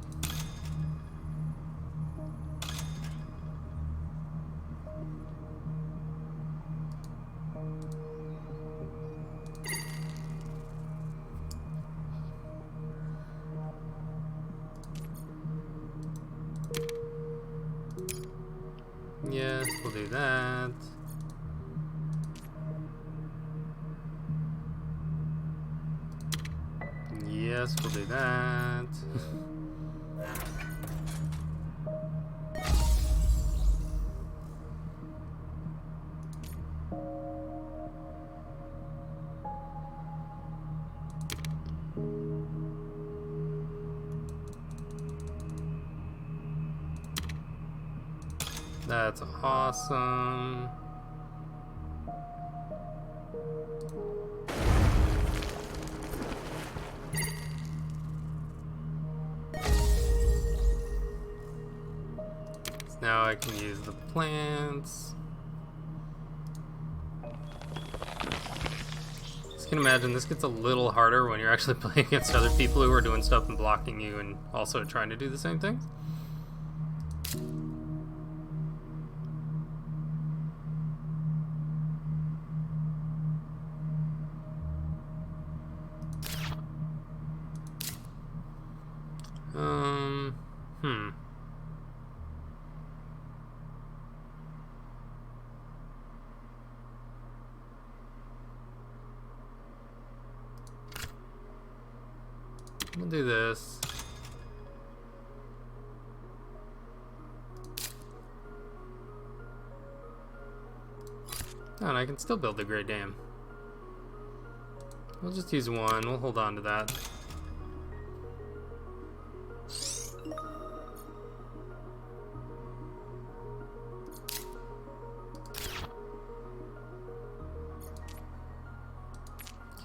Yes, we'll do that. Yes, we'll do that. That's awesome. Now I can use the plants. Just can imagine this gets a little harder when you're actually playing against other people who are doing stuff and blocking you and also trying to do the same things. We'll do this. Oh, and I can still build the Great Dam. We'll just use one. We'll hold on to that.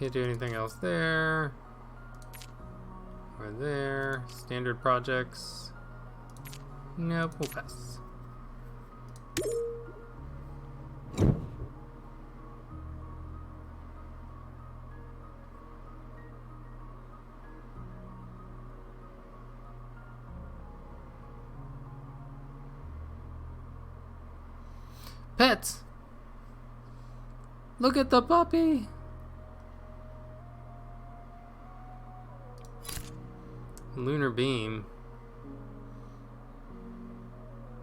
Can't do anything else there. Or there. Standard projects. Nope, we'll pass. Pets! Look at the puppy! Lunar Beam.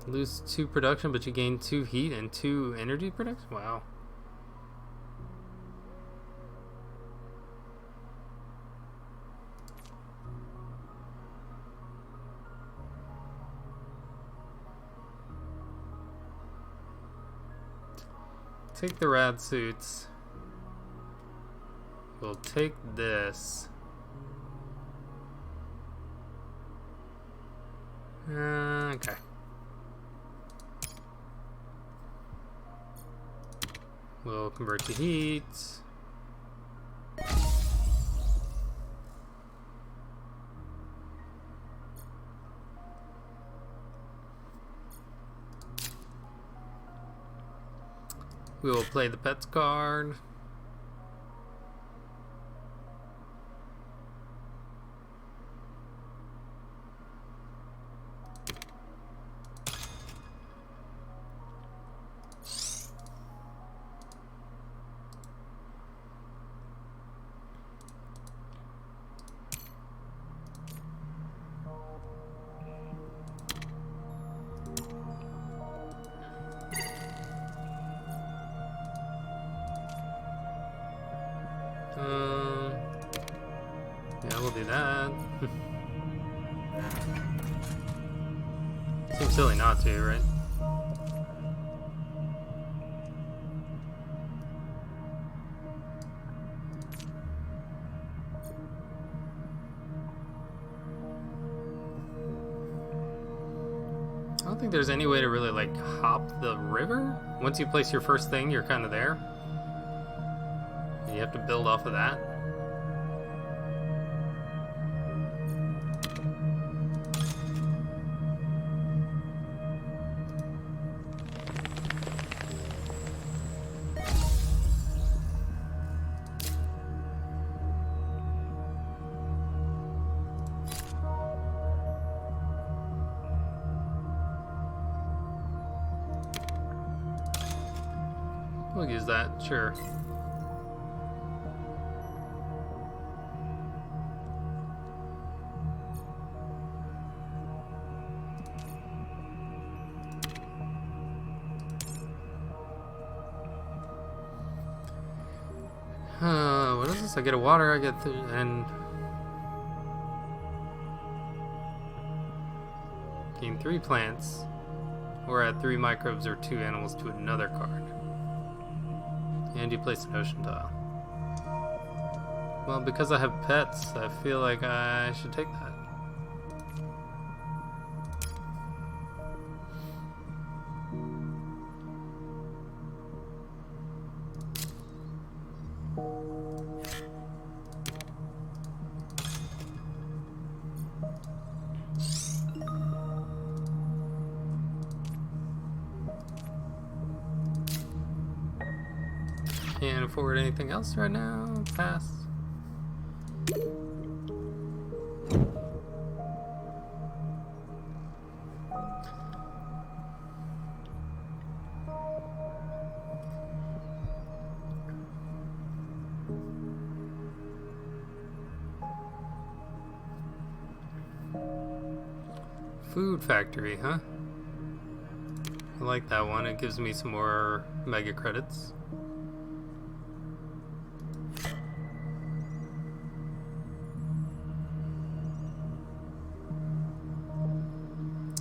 Lose 2 production, but you gain 2 heat and 2 energy production? Wow. Take the rad suits. We'll take this. Okay. We'll convert to heat. We will play the pets card. Yeah, we'll do that. Seems silly not to, right? I don't think there's any way to really, like, hop the river. Once you place your first thing, you're kind of there. And you have to build off of that. We'll use that, sure. What is this? I get a water, I get and gain 3 plants, or add 3 microbes or 2 animals to another card. And you place an ocean tile. Well, because I have pets, I feel like I should take that. Can't afford anything else right now. Pass. Food factory, huh? I like that one. It gives me some more mega credits.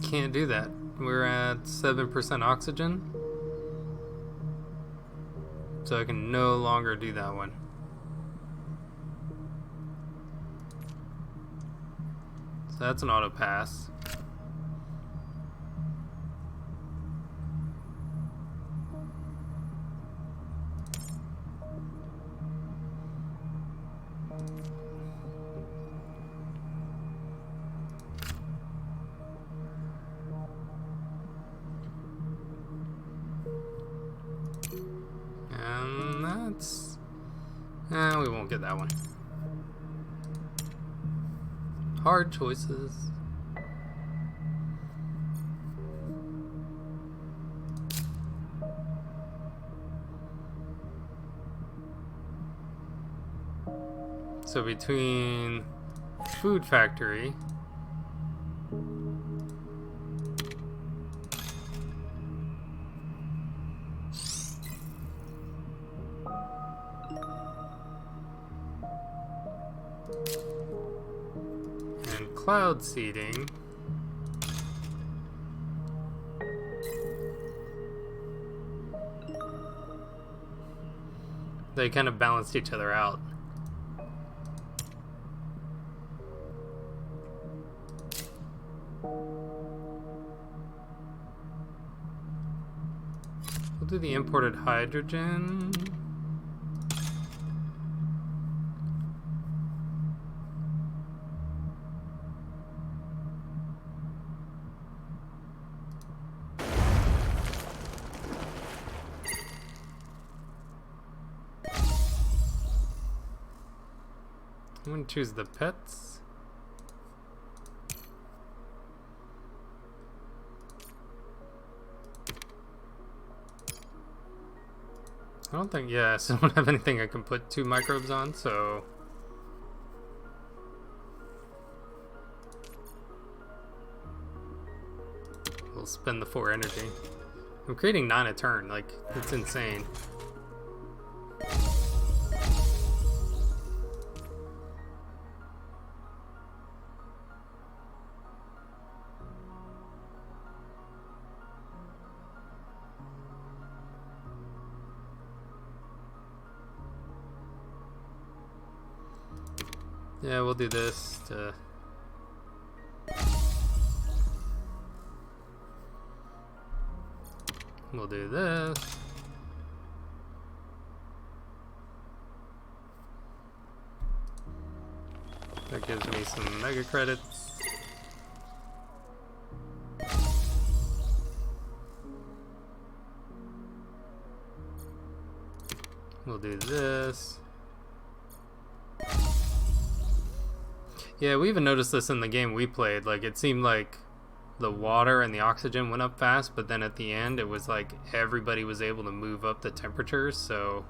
Can't do that. We're at 7% oxygen, so I can no longer do that one. So that's an auto pass. And that's... we won't get that one. Hard choices. So between food factory and cloud seeding, they kind of balanced each other out. do the imported hydrogen. I'm going to choose the pets. I don't think, yeah, so I don't have anything I can put 2 microbes on, so... we'll spend the 4 energy. I'm creating 9 a turn, like, it's insane. Yeah, we'll do this to... we'll do this. That gives me some mega credits. We'll do this. Yeah, we even noticed this in the game we played. Like, it seemed like the water and the oxygen went up fast, but then at the end it was like everybody was able to move up the temperatures, so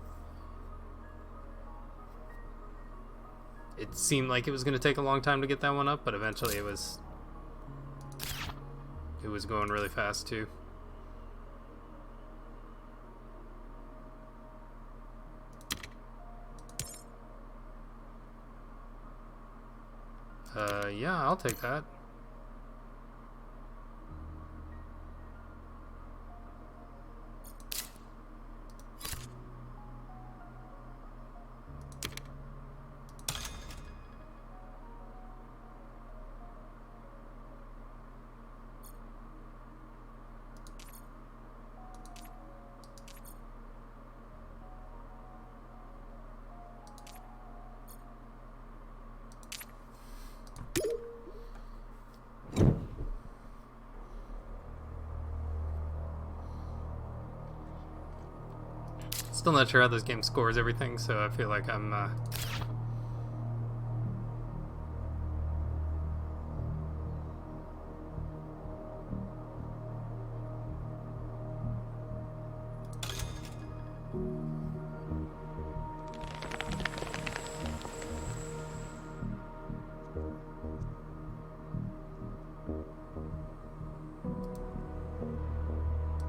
it seemed like it was going to take a long time to get that one up, but eventually it was going really fast too. Yeah, I'll take that. Still not sure how this game scores everything, so I feel like I'm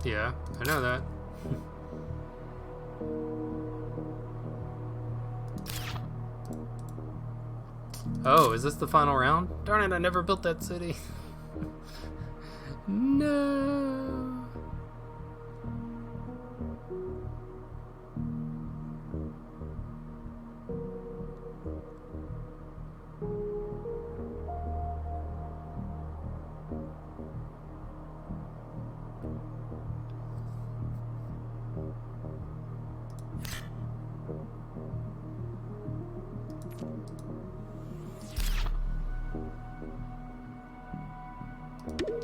yeah, I know that. Oh, is this the final round? Darn it, I never built that city. No.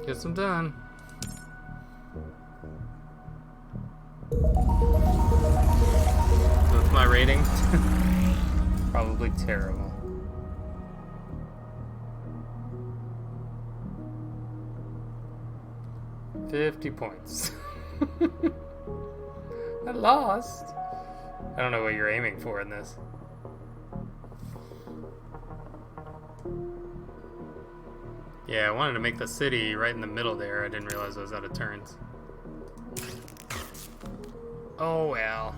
Guess I'm done. What's my rating? Probably terrible. $50 points. I lost. I don't know what you're aiming for in this. Yeah, I wanted to make the city right in the middle there. I didn't realize I was out of turns. Oh well.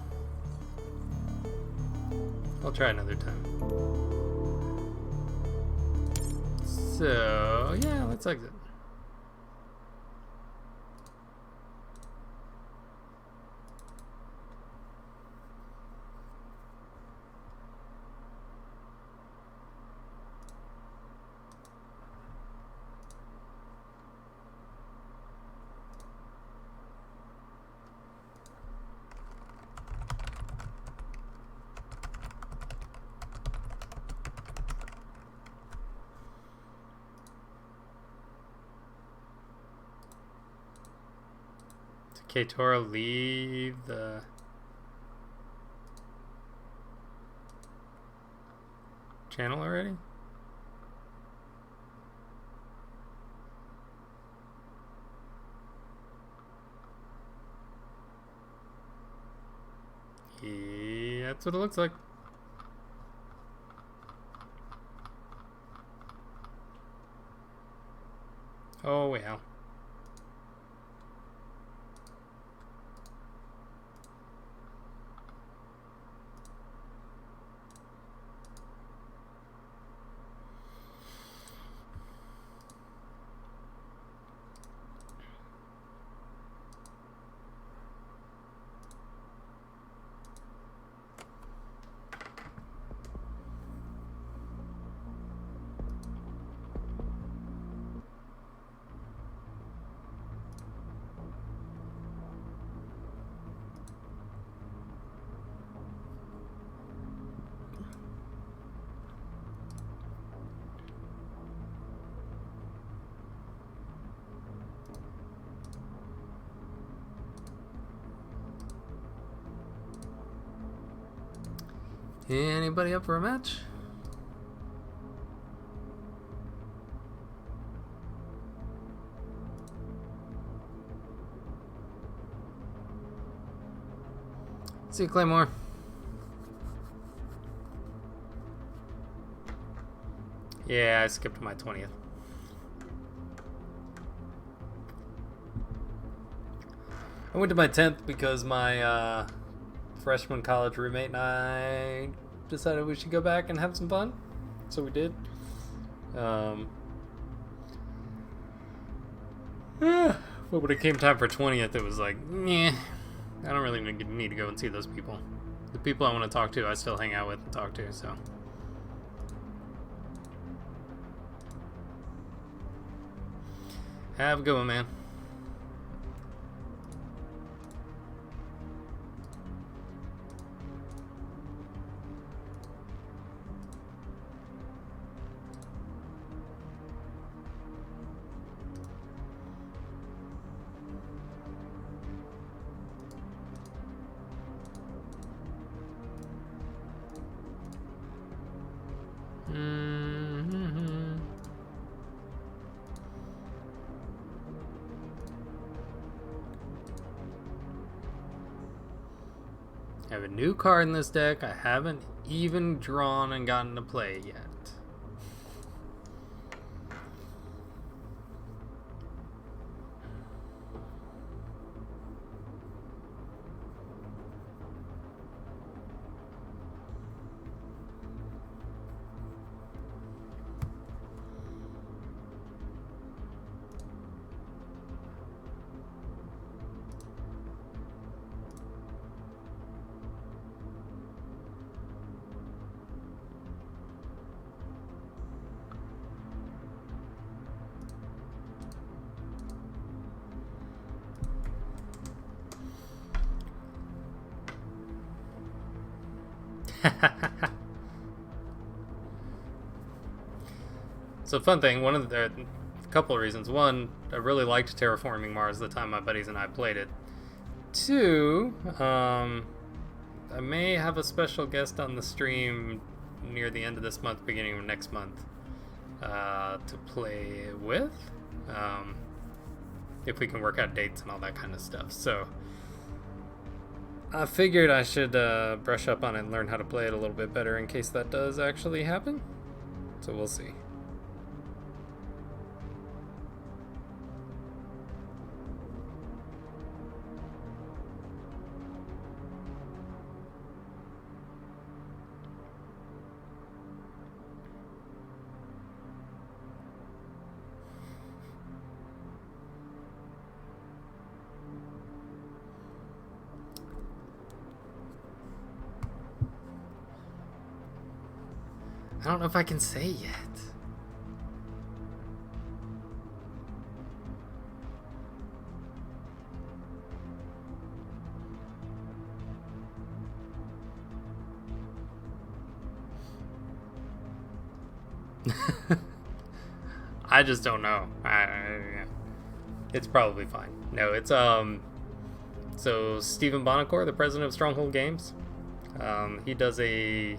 I'll try another time. So, yeah, let's exit. Did K-Toro leave the... channel already? Yeah, that's what it looks like. Oh well. Anybody up for a match? See you, Claymore. Yeah, I skipped my 20th. I went to my 10th because my freshman college roommate and I decided we should go back and have some fun. So we did. But when it came time for 20th, it was like, meh. I don't really need to go and see those people. The people I want to talk to, I still hang out with and talk to, so. Have a good one, man. I have a new card in this deck I haven't even drawn and gotten to play yet. So fun thing, one of the couple of reasons. One, I really liked Terraforming Mars the time my buddies and I played it. Two, I may have a special guest on the stream near the end of this month, beginning of next month, to play with, if we can work out dates and all that kind of stuff. So I figured I should brush up on it and learn how to play it a little bit better in case that does actually happen. So we'll see. I don't know if I can say yet. I just don't know. It's probably fine. No, it's So Stephen Bonacore, the president of Stronghold Games, he does and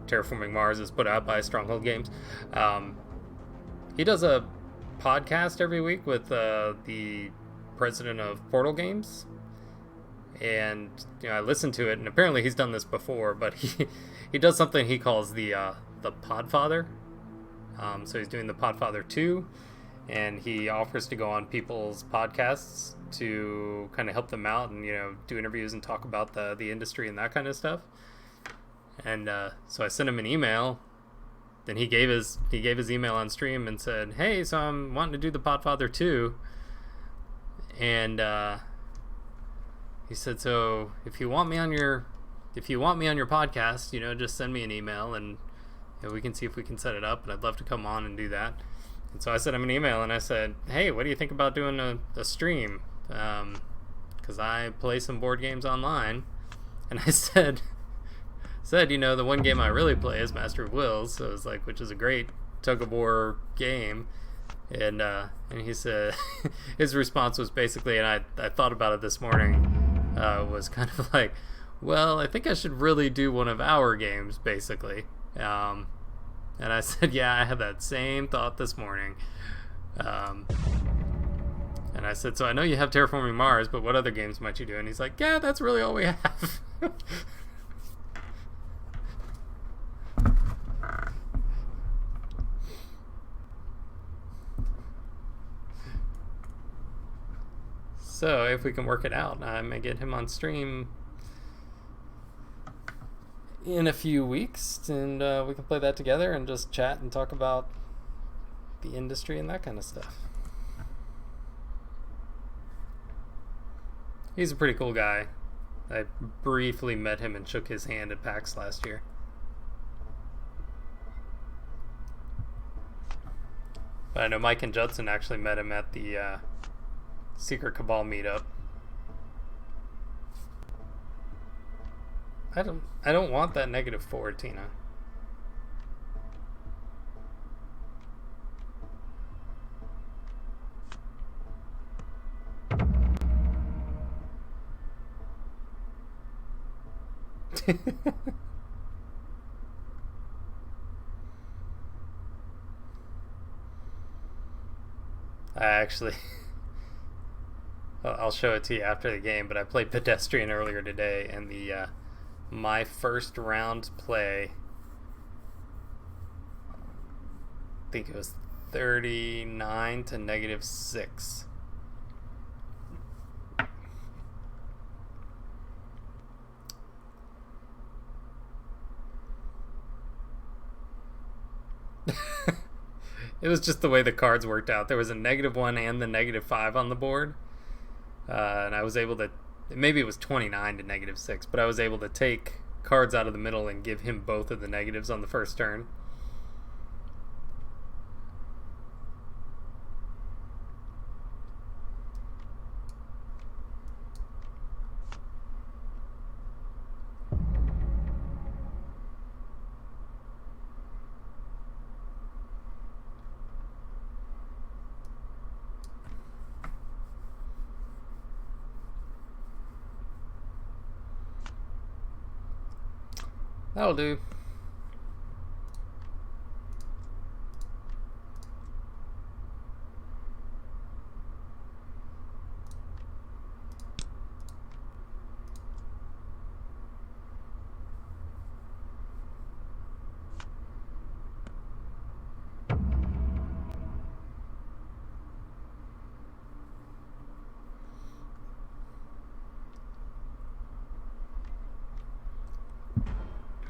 Terraforming Mars is put out by Stronghold Games. He does a podcast every week with the president of Portal Games, and I listened to it, and apparently he's done this before, but he does something he calls the Podfather. So he's doing the Podfather 2, and he offers to go on people's podcasts to kind of help them out and do interviews and talk about the industry and that kind of stuff. And so I sent him an email. Then he gave his email on stream and said, "Hey, so I'm wanting to do the Podfather 2." And he said, "So if you want me on your podcast, just send me an email and we can see if we can set it up. And I'd love to come on and do that." And so I sent him an email and I said, "Hey, what do you think about doing a stream? Because I play some board games online." And I said, the one game I really play is Master of Wills, so it's which is a great tug of war game. And he said, his response was basically, and I thought about it this morning, was kind of like, "Well, I think I should really do one of our games," basically. And I said, "Yeah, I had that same thought this morning." And I said, "So I know you have Terraforming Mars, but what other games might you do?" And he's like, "Yeah, that's really all we have." So if we can work it out, I may get him on stream in a few weeks, and we can play that together and just chat and talk about the industry and that kind of stuff. He's a pretty cool guy. I briefly met him and shook his hand at PAX last year. But I know Mike and Judson actually met him at the Secret Cabal meetup. I don't want that -4, Tina. I actually I'll show it to you after the game, but I played Pedestrian earlier today, and my first round play, I think it was 39 to -6. It was just the way the cards worked out. There was a -1 and the -5 on the board. And I was able to, maybe it was 29 to -6, but I was able to take cards out of the middle and give him both of the negatives on the first turn. That'll do.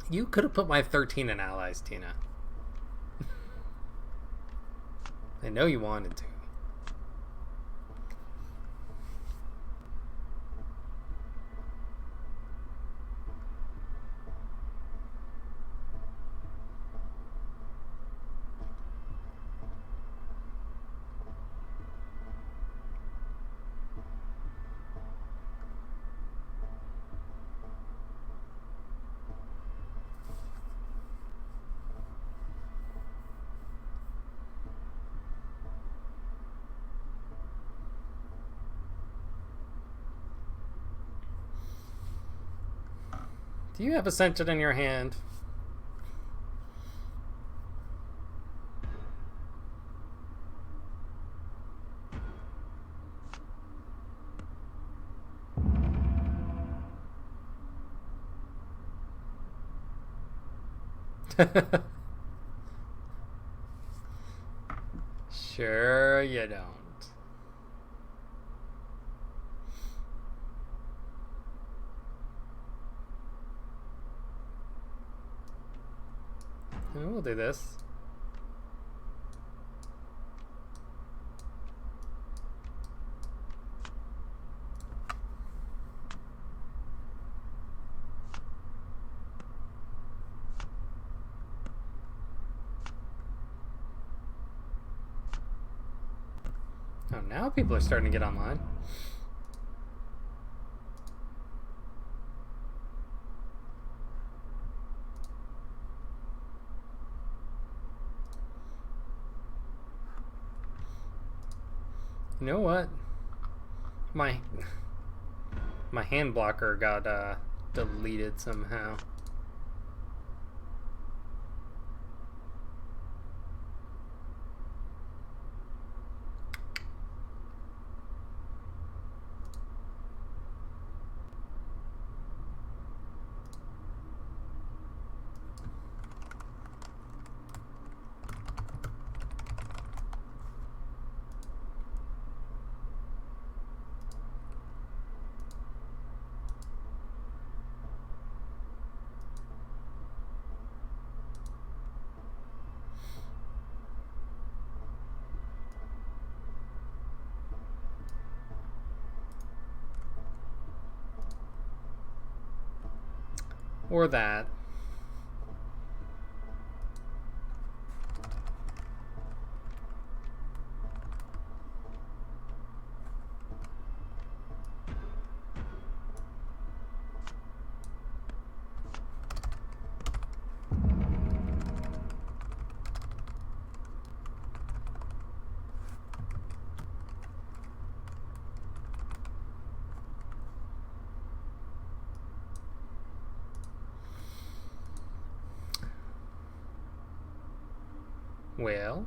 You could have put my 13 in allies, Tina. I know you wanted to. Do you have Ascension in your hand? Sure you don't. We'll do this. Oh, now people are starting to get online. You know what? My hand blocker got deleted somehow. Or that. Well,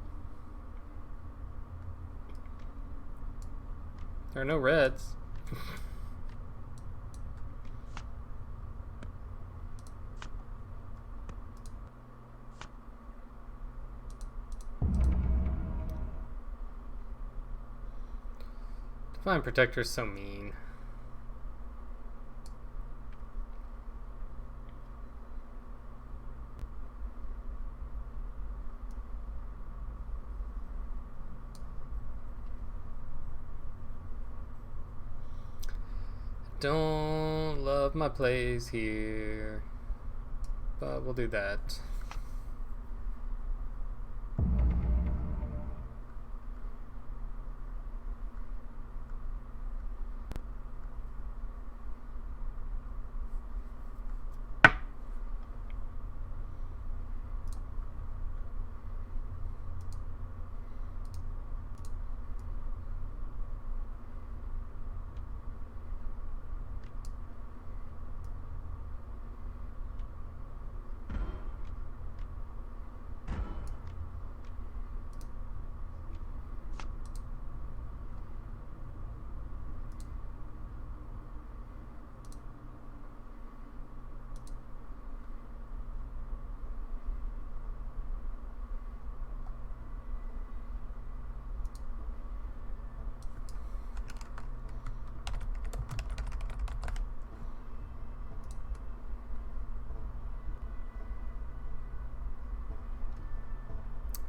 there are no reds. Divine Protector's so mean. Don't love my plays here, but we'll do that.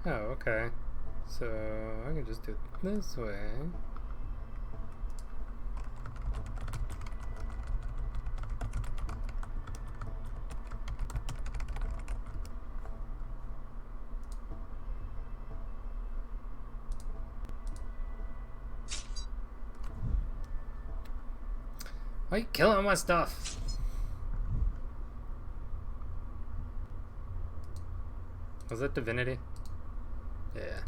Oh, okay. So I can just do it this way. Why are you killing all my stuff? Was that Divinity? Yeah.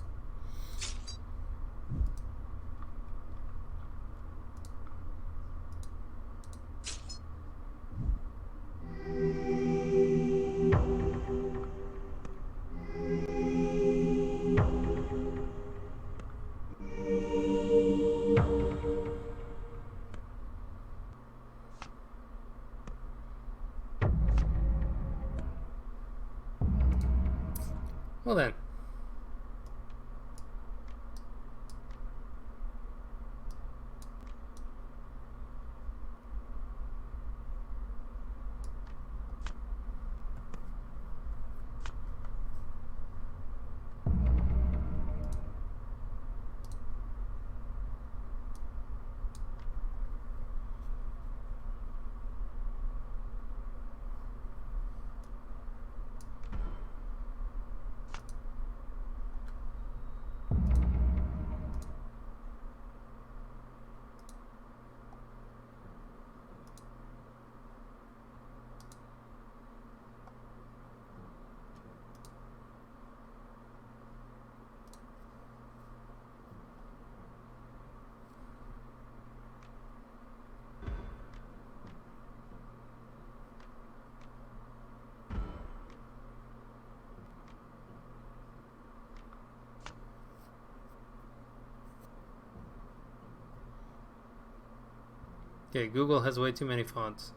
Okay, Google has way too many fonts.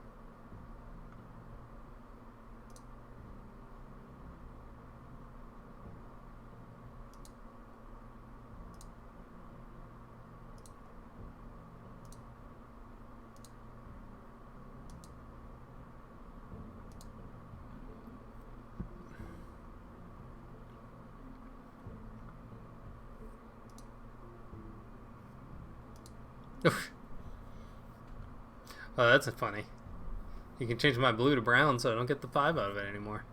Oh, that's funny. You can change my blue to brown so I don't get the 5 out of it anymore.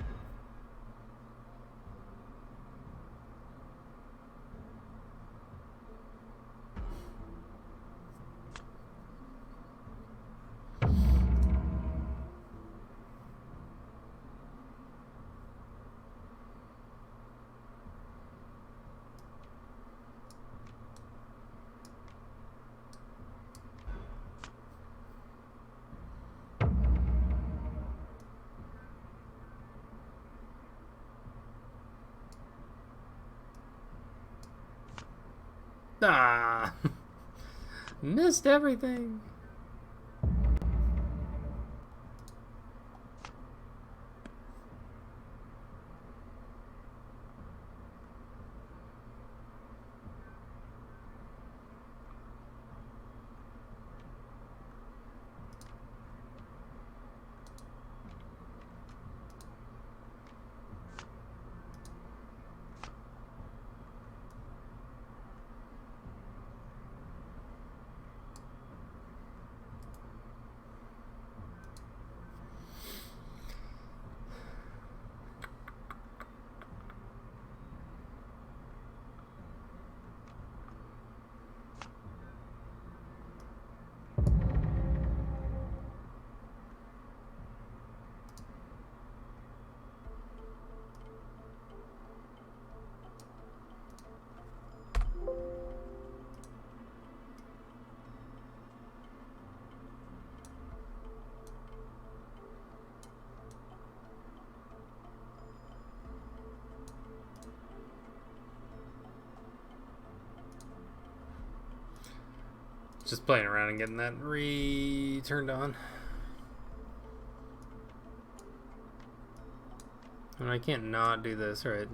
Ah! Missed everything! Just playing around and getting that turned on. And I can't not do this, right?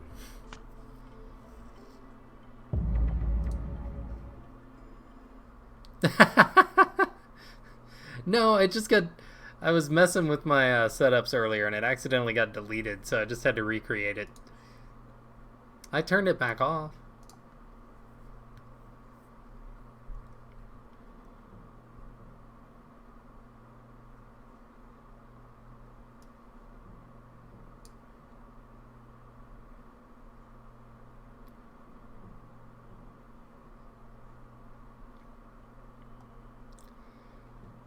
No, I just got... I was messing with my setups earlier and it accidentally got deleted, so I just had to recreate it. I turned it back off.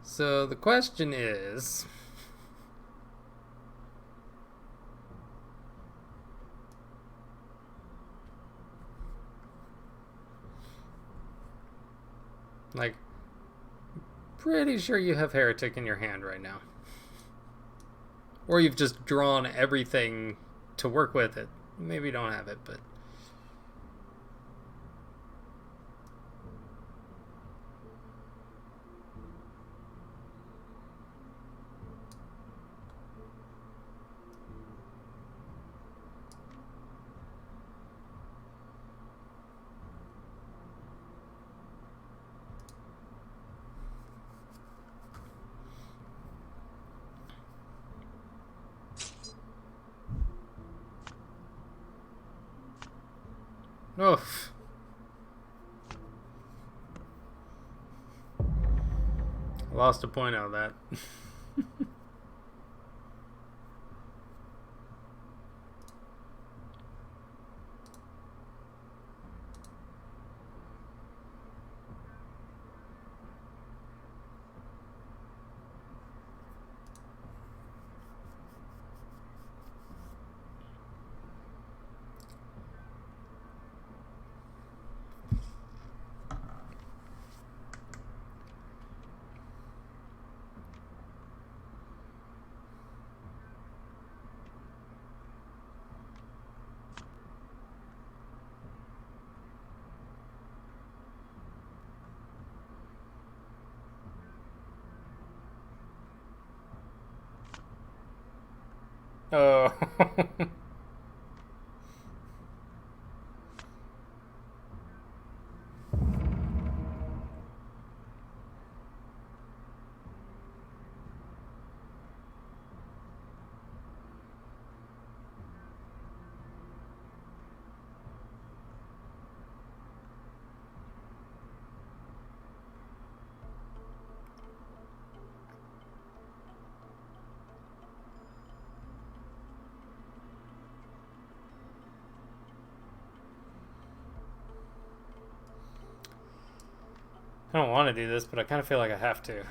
So the question is... like, pretty sure you have Heretic in your hand right now. Or you've just drawn everything to work with it. Maybe you don't have it, but... Oof. I lost a point out of that. Oh. I don't want to do this, but I kind of feel like I have to.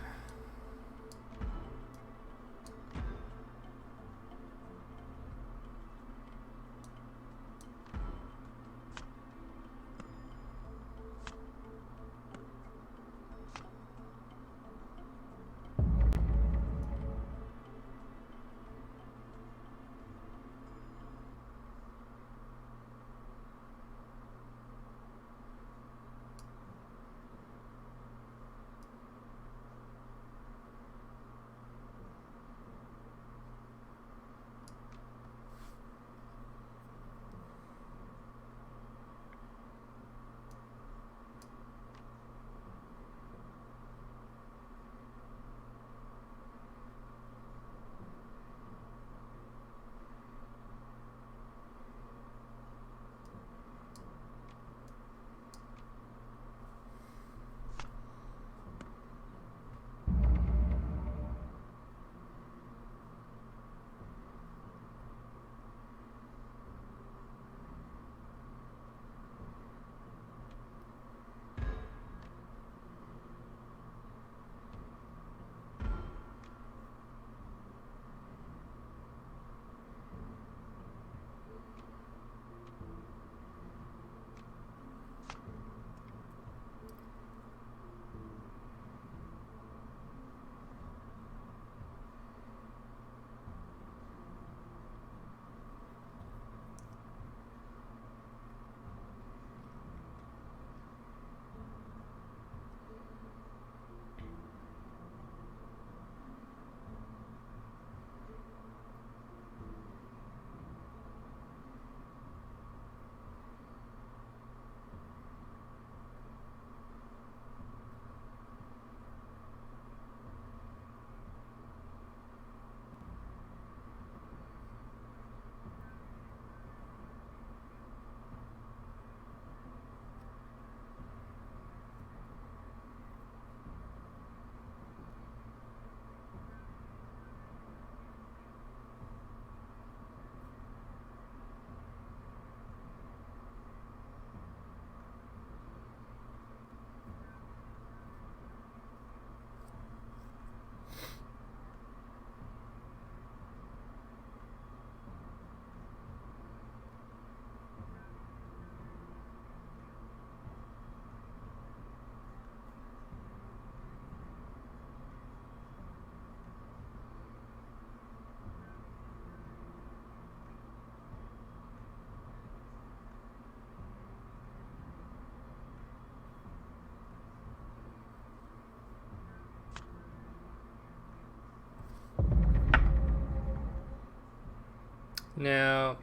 No.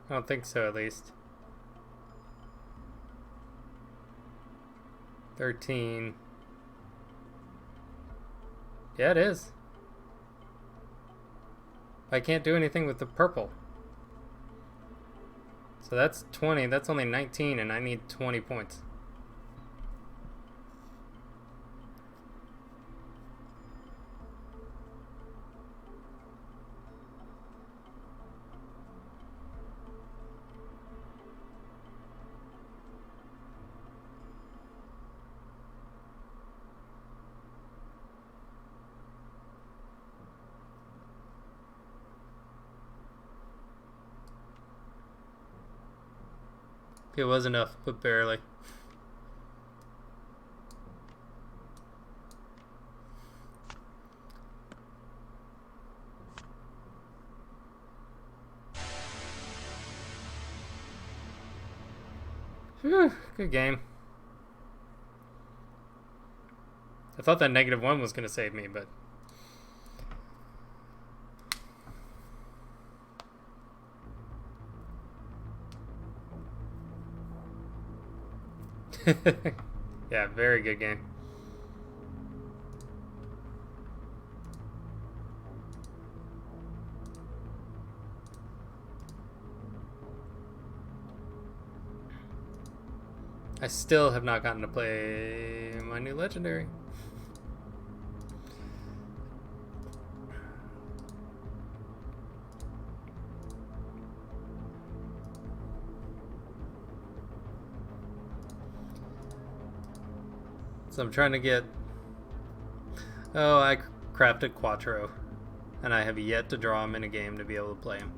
I don't think so, at least. 13. Yeah, it is. I can't do anything with the purple. So that's 20. That's only 19, and I need 20 points. It was enough, but barely. Whew, good game. I thought that -1 was going to save me, but Yeah, very good game. I still have not gotten to play my new legendary. So I'm trying to get... Oh, I crafted Quattro, and I have yet to draw him in a game to be able to play him.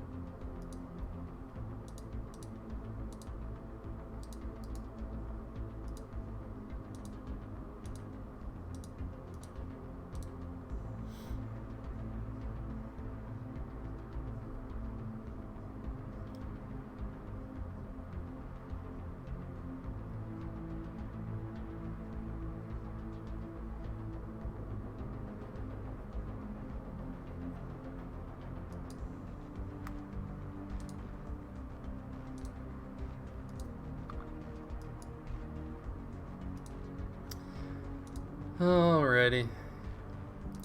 Alrighty.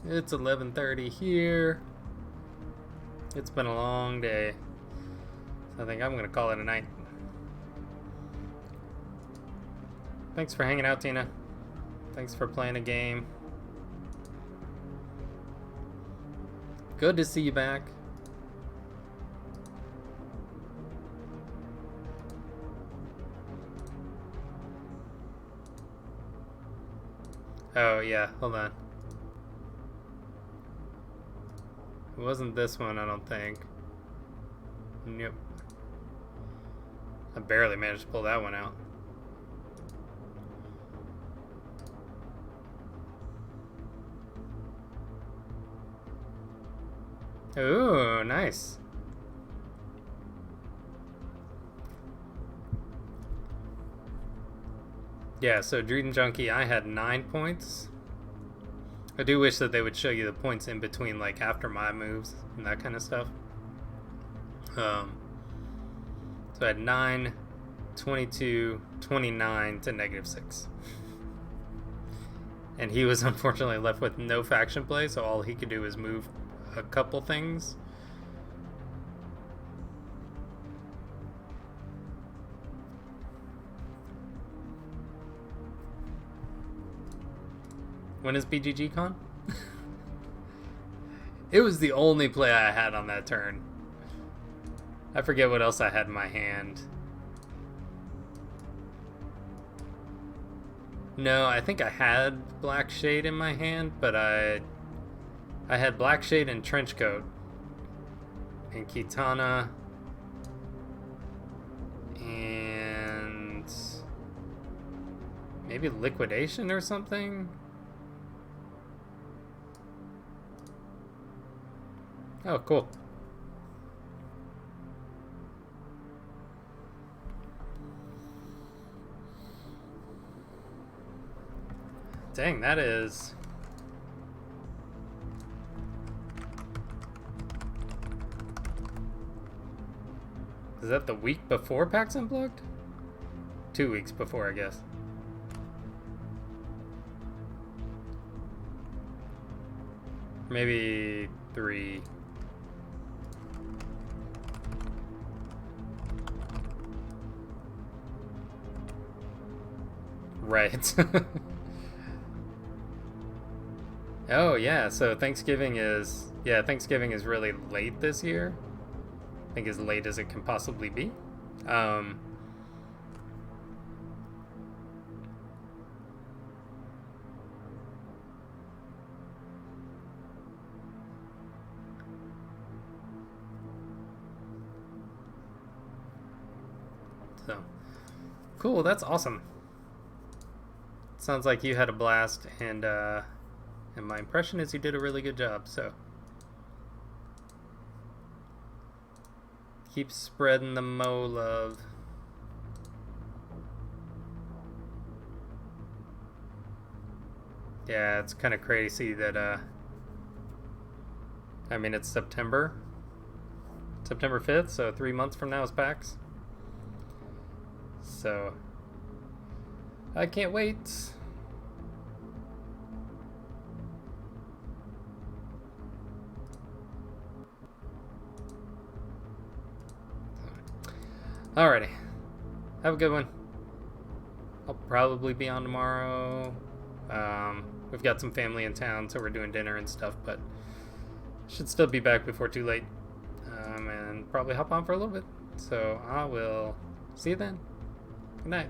It's 11:30 here. It's been a long day. So I think I'm gonna call it a night. Thanks for hanging out, Tina. Thanks for playing a game. Good to see you back. Oh, yeah, hold on. It wasn't this one, I don't think. Nope. I barely managed to pull that one out. Ooh, nice. Yeah, so Dream Junkie, I had 9 points. I do wish that they would show you the points in between, like after my moves and that kind of stuff. So I had 9, 22, 29 to -6. And he was unfortunately left with no faction play, so all he could do was move a couple things. When is BGG Con? It was the only play I had on that turn. I forget what else I had in my hand. No, I think I had Black Shade in my hand, but I had Black Shade and Trenchcoat and Kitana and maybe Liquidation or something. Oh, cool. Dang, that is... Is that the week before PAX Unplugged? 2 weeks before, I guess. Maybe 3. Right. Oh yeah, so Thanksgiving is really late this year. I think as late as it can possibly be. So cool, that's awesome. Sounds like you had a blast, and my impression is you did a really good job, so keep spreading the Mo love. Yeah, it's kind of crazy that I mean, it's September 5th, so 3 months from now is PAX. So I can't wait. Alrighty. Have a good one. I'll probably be on tomorrow. We've got some family in town, so we're doing dinner and stuff, but should still be back before too late. And probably hop on for a little bit. So I will see you then. Good night.